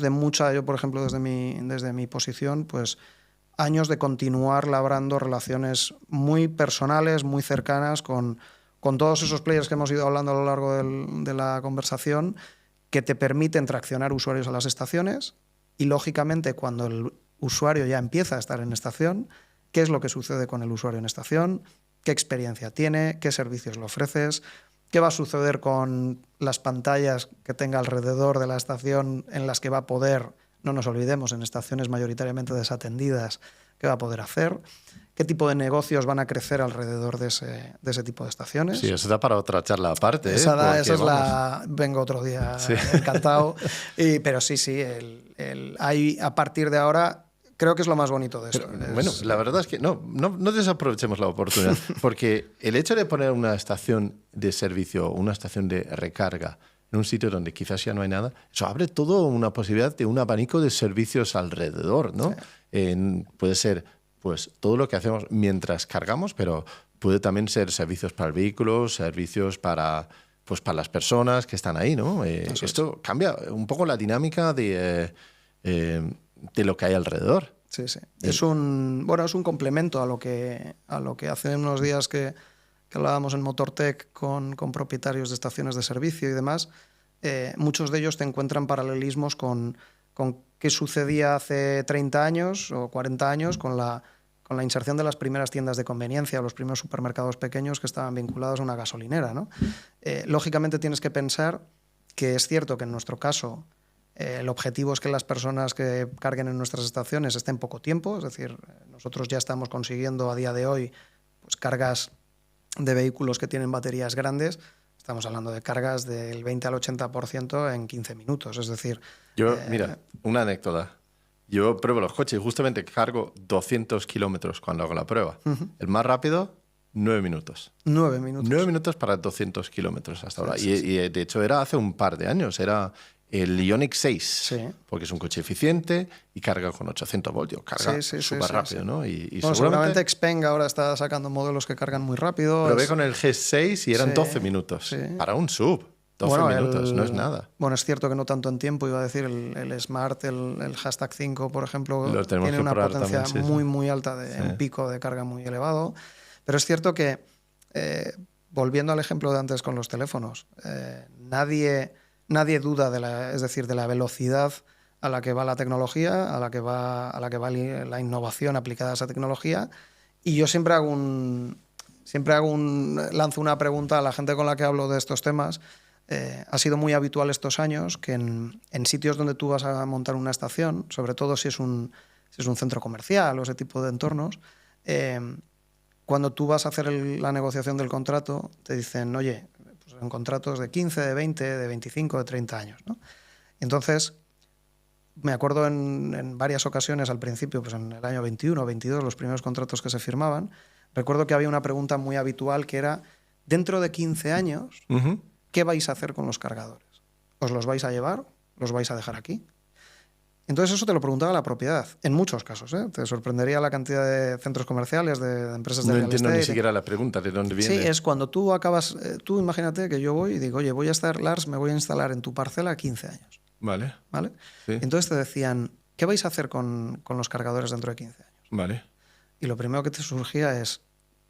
mucha, yo por ejemplo desde mi posición, pues años de continuar labrando relaciones muy personales, muy cercanas con todos esos players que hemos ido hablando a lo largo de la conversación, que te permiten traccionar usuarios a las estaciones. Y lógicamente cuando el usuario ya empieza a estar en estación, ¿qué es lo que sucede con el usuario en estación? ¿Qué experiencia tiene? ¿Qué servicios le ofreces? ¿Qué va a suceder con las pantallas que tenga alrededor de la estación en las que va a poder, no nos olvidemos, en estaciones mayoritariamente desatendidas, qué va a poder hacer? ¿Qué tipo de negocios van a crecer alrededor de ese tipo de estaciones? Sí, eso da para otra charla aparte. Esa es vengo otro día, sí. Encantado. Pero sí, hay, a partir de ahora, creo que es lo más bonito de eso. Bueno, la verdad es que no desaprovechemos la oportunidad, porque el hecho de poner una estación de servicio, una estación de recarga en un sitio donde quizás ya no hay nada, eso abre todo una posibilidad de un abanico de servicios alrededor, ¿no? Sí. Puede ser pues todo lo que hacemos mientras cargamos, pero puede también ser servicios para el vehículo, servicios para las personas que están ahí, ¿no? Esto cambia un poco la dinámica de lo que hay alrededor. Sí, sí. Es un complemento a lo que hace unos días que hablábamos en Motortech con propietarios de estaciones de servicio y demás. Muchos de ellos te encuentran paralelismos con qué sucedía hace 30 años o 40 años con la inserción de las primeras tiendas de conveniencia, los primeros supermercados pequeños que estaban vinculados a una gasolinera, ¿no? Lógicamente tienes que pensar que es cierto que en nuestro caso el objetivo es que las personas que carguen en nuestras estaciones estén poco tiempo, es decir, nosotros ya estamos consiguiendo a día de hoy pues, cargas de vehículos que tienen baterías grandes. Estamos hablando de cargas del 20 al 80% en 15 minutos, es decir... Mira, una anécdota. Yo pruebo los coches y justamente cargo 200 kilómetros cuando hago la prueba. Uh-huh. El más rápido, 9 minutos. 9 minutos. 9 minutos para 200 kilómetros hasta ahora. Sí, sí. Y de hecho era hace un par de años, era el Ioniq 6, sí. Porque es un coche eficiente y carga con 800 voltios, carga súper rápido, sí. ¿no? Y seguramente Xpeng ahora está sacando modelos que cargan muy rápido. Probé con el G6 y eran 12 minutos. Para un sub, 12 minutos, no es nada. Bueno, es cierto que no tanto en tiempo, iba a decir, el Smart, el Hashtag 5, por ejemplo, tiene una potencia también, muy alta, un pico de carga muy elevado. Pero es cierto que, volviendo al ejemplo de antes con los teléfonos, nadie duda de la velocidad a la que va la tecnología, a la que va la innovación aplicada a esa tecnología. Y yo siempre lanzo una pregunta a la gente con la que hablo de estos temas. Ha sido muy habitual estos años que en sitios donde tú vas a montar una estación, sobre todo si es un centro comercial o ese tipo de entornos, cuando tú vas a hacer la negociación del contrato, te dicen, oye, pues en contratos de 15, de 20, de 25, de 30 años, ¿no? Entonces, me acuerdo en varias ocasiones al principio, pues en el año 21 o 22, los primeros contratos que se firmaban, recuerdo que había una pregunta muy habitual que era, dentro de 15 años, uh-huh, ¿qué vais a hacer con los cargadores? ¿Os los vais a llevar? ¿Los vais a dejar aquí? Entonces eso te lo preguntaba la propiedad, en muchos casos, ¿eh? Te sorprendería la cantidad de centros comerciales, de empresas de real estate. No entiendo ni siquiera la pregunta, ¿de dónde viene? Sí, es cuando tú acabas, tú imagínate que yo voy y digo, oye, Lars, me voy a instalar en tu parcela 15 años. Vale. Sí. Entonces te decían, ¿qué vais a hacer con los cargadores dentro de 15 años? Vale. Y lo primero que te surgía es,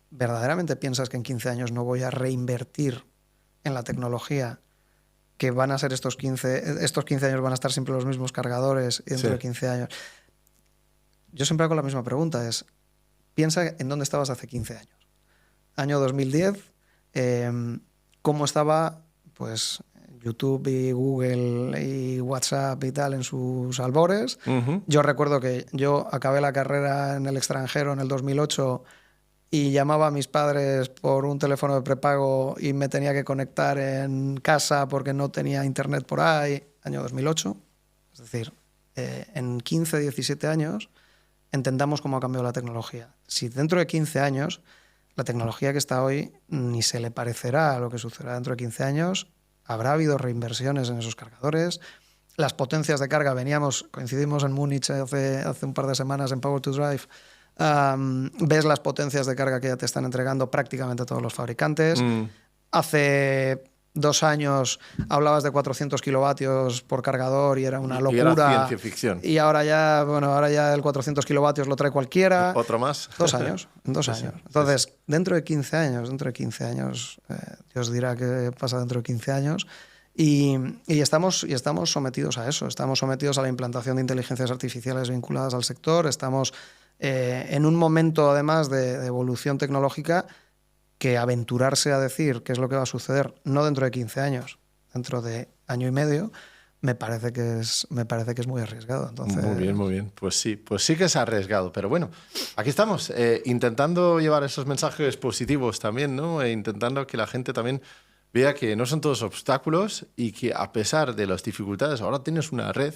¿verdaderamente piensas que en 15 años no voy a reinvertir en la tecnología que van a ser estos 15 años van a estar siempre los mismos cargadores y dentro de 15 años? Yo siempre hago la misma pregunta, es, piensa en dónde estabas hace 15 años. Año 2010, cómo estaba pues YouTube y Google y WhatsApp y tal en sus albores. Uh-huh. Yo recuerdo que yo acabé la carrera en el extranjero en el 2008 y llamaba a mis padres por un teléfono de prepago y me tenía que conectar en casa porque no tenía internet por ahí, año 2008. Es decir, en 15, 17 años entendamos cómo ha cambiado la tecnología. Si dentro de 15 años la tecnología que está hoy ni se le parecerá a lo que sucederá dentro de 15 años, habrá habido reinversiones en esos cargadores. Las potencias de carga, coincidimos en Múnich hace un par de semanas en Power to Drive, ves las potencias de carga que ya te están entregando prácticamente todos los fabricantes. Hace 2 años hablabas de 400 kilovatios por cargador y era una locura. Y era ciencia ficción. Y ahora ya el 400 kilovatios lo trae cualquiera. ¿Otro más? 2 años, en 2 años. Entonces, dentro de 15 años, Dios dirá qué pasa dentro de 15 años, y estamos sometidos a eso. Estamos sometidos a la implantación de inteligencias artificiales vinculadas al sector. Estamos en un momento, además, de evolución tecnológica que aventurarse a decir qué es lo que va a suceder, no dentro de 15 años, dentro de año y medio, me parece que es muy arriesgado. Entonces... Muy bien. Pues sí que es arriesgado. Pero bueno, aquí estamos, intentando llevar esos mensajes positivos también, ¿no? E intentando que la gente también vea que no son todos obstáculos y que a pesar de las dificultades, ahora tienes una red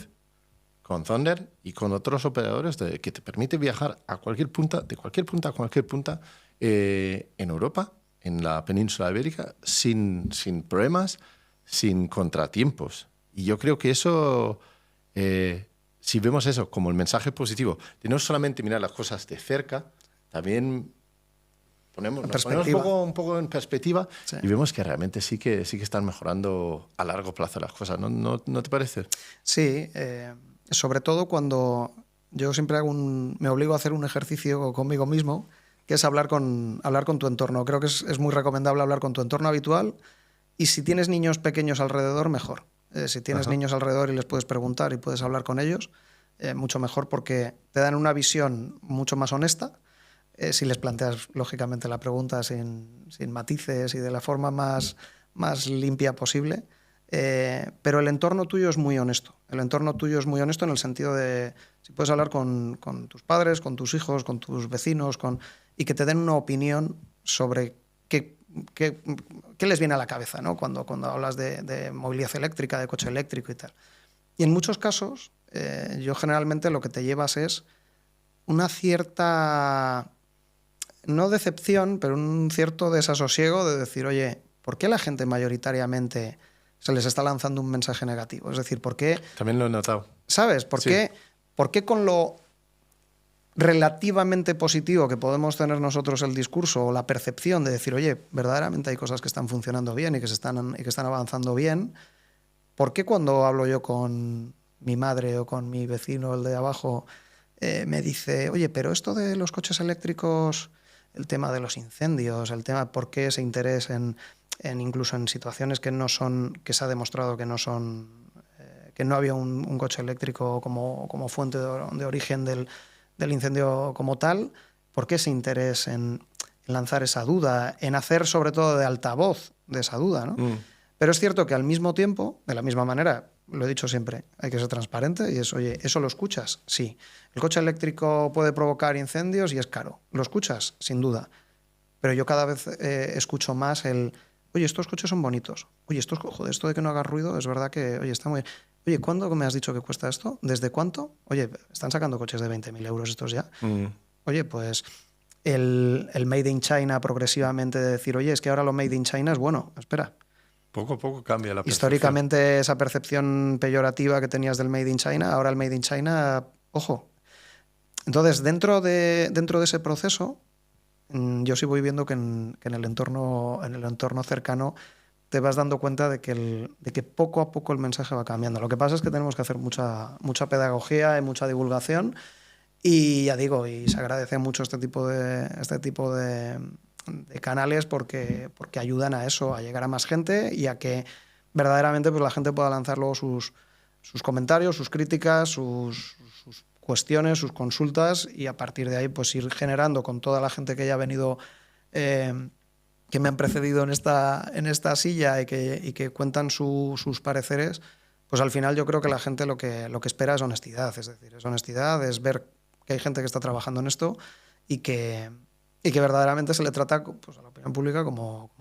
con Thunder y con otros operadores que te permite viajar a cualquier punta, de cualquier punta a cualquier punta, en Europa, en la península ibérica, sin problemas, sin contratiempos. Y yo creo que eso, si vemos eso como el mensaje positivo, de no solamente mirar las cosas de cerca, también nos ponemos un poco en perspectiva, sí, y vemos que realmente sí que están mejorando a largo plazo las cosas. ¿No te parece? Sí, sobre todo cuando yo siempre me obligo a hacer un ejercicio conmigo mismo, que es hablar con tu entorno. Creo que es muy recomendable hablar con tu entorno habitual, y si tienes niños pequeños alrededor, mejor. Si tienes niños alrededor y les puedes preguntar y puedes hablar con ellos, mucho mejor, porque te dan una visión mucho más honesta. Si les planteas, lógicamente, la pregunta sin matices y de la forma más limpia posible. Pero el entorno tuyo es muy honesto. El entorno tuyo es muy honesto en el sentido de si puedes hablar con tus padres, con tus hijos, con tus vecinos, y que te den una opinión sobre qué les viene a la cabeza, ¿no? Cuando hablas de movilidad eléctrica, de coche eléctrico y tal. Y en muchos casos, yo generalmente lo que te llevas es una cierta, no decepción, pero un cierto desasosiego de decir, oye, ¿por qué la gente mayoritariamente se les está lanzando un mensaje negativo? Es decir, ¿por qué? También lo he notado. ¿Sabes? ¿Por qué con lo relativamente positivo que podemos tener nosotros el discurso o la percepción de decir, oye, verdaderamente hay cosas que están funcionando bien y que están avanzando bien, ¿por qué cuando hablo yo con mi madre o con mi vecino, el de abajo, me dice, oye, pero esto de los coches eléctricos, el tema de los incendios, el tema por qué ese interés incluso en situaciones que se ha demostrado que no son, que no había un coche eléctrico como fuente de origen del incendio como tal, ¿por qué ese interés en lanzar esa duda, en hacer sobre todo de altavoz de esa duda, ¿no? Pero es cierto que al mismo tiempo, de la misma manera, lo he dicho siempre, hay que ser transparente y oye, ¿eso lo escuchas? Sí. ¿El coche eléctrico puede provocar incendios y es caro? ¿Lo escuchas? Sin duda. Pero yo cada vez escucho más oye, estos coches son bonitos. Oye, esto de que no haga ruido, es verdad que, oye, está muy bien. Oye, ¿cuándo me has dicho que cuesta esto? ¿Desde cuánto? Oye, están sacando coches de 20.000 euros estos ya. Oye, pues el Made in China progresivamente de decir, oye, es que ahora lo Made in China es bueno. Espera. Poco a poco cambia la percepción. Históricamente esa percepción peyorativa que tenías del Made in China, ahora el Made in China, ojo. Entonces, dentro de ese proceso, yo sí voy viendo que en el entorno cercano te vas dando cuenta de que poco a poco el mensaje va cambiando. Lo que pasa es que tenemos que hacer mucha pedagogía y mucha divulgación, y ya digo, y se agradece mucho este tipo de canales porque ayudan a eso, a llegar a más gente y a que verdaderamente pues, la gente pueda lanzar luego sus comentarios, sus críticas, sus cuestiones, sus consultas, y a partir de ahí pues ir generando con toda la gente que ya ha venido, que me han precedido en esta silla y que cuentan sus pareceres, pues al final yo creo que la gente lo que espera es honestidad, es decir, es honestidad, es ver que hay gente que está trabajando en esto y que y que verdaderamente se le trata pues, a la opinión pública como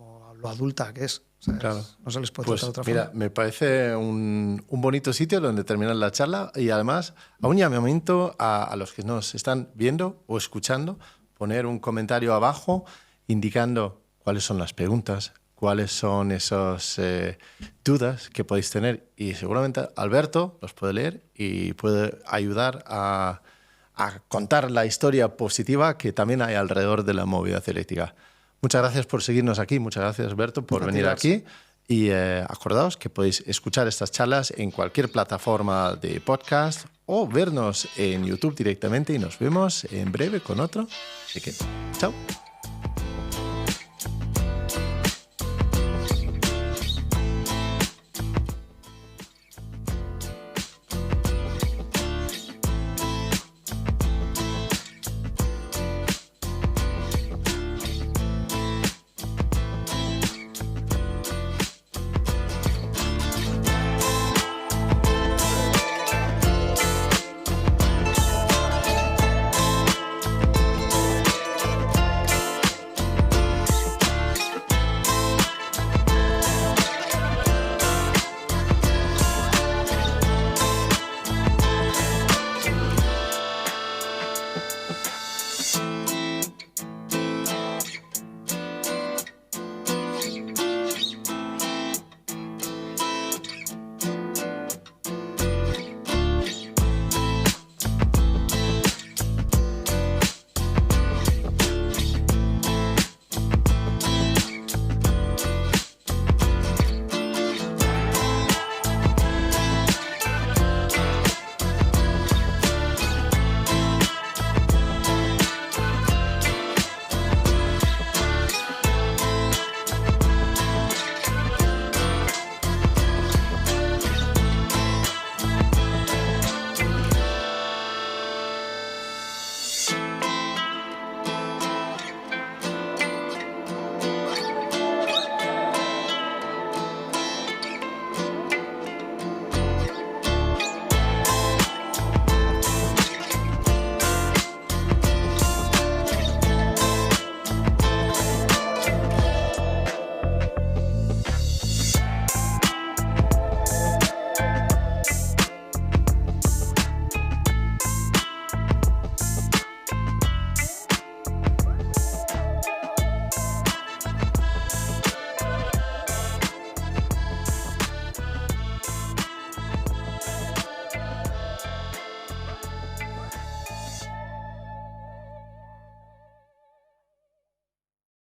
lo adulta que es. O sea, Claro. no se les puede Pues tratar de otra mira, forma. me parece un bonito sitio donde terminar la charla y además a un llamamiento a los que nos están viendo o escuchando, poner un comentario abajo indicando cuáles son las preguntas, cuáles son esas dudas que podéis tener y seguramente Alberto los puede leer y puede ayudar a contar la historia positiva que también hay alrededor de la movilidad eléctrica. Muchas gracias por seguirnos aquí, muchas gracias Alberto por venir aquí y acordaos que podéis escuchar estas charlas en cualquier plataforma de podcast o vernos en YouTube directamente y nos vemos en breve con otro. Así que, chao.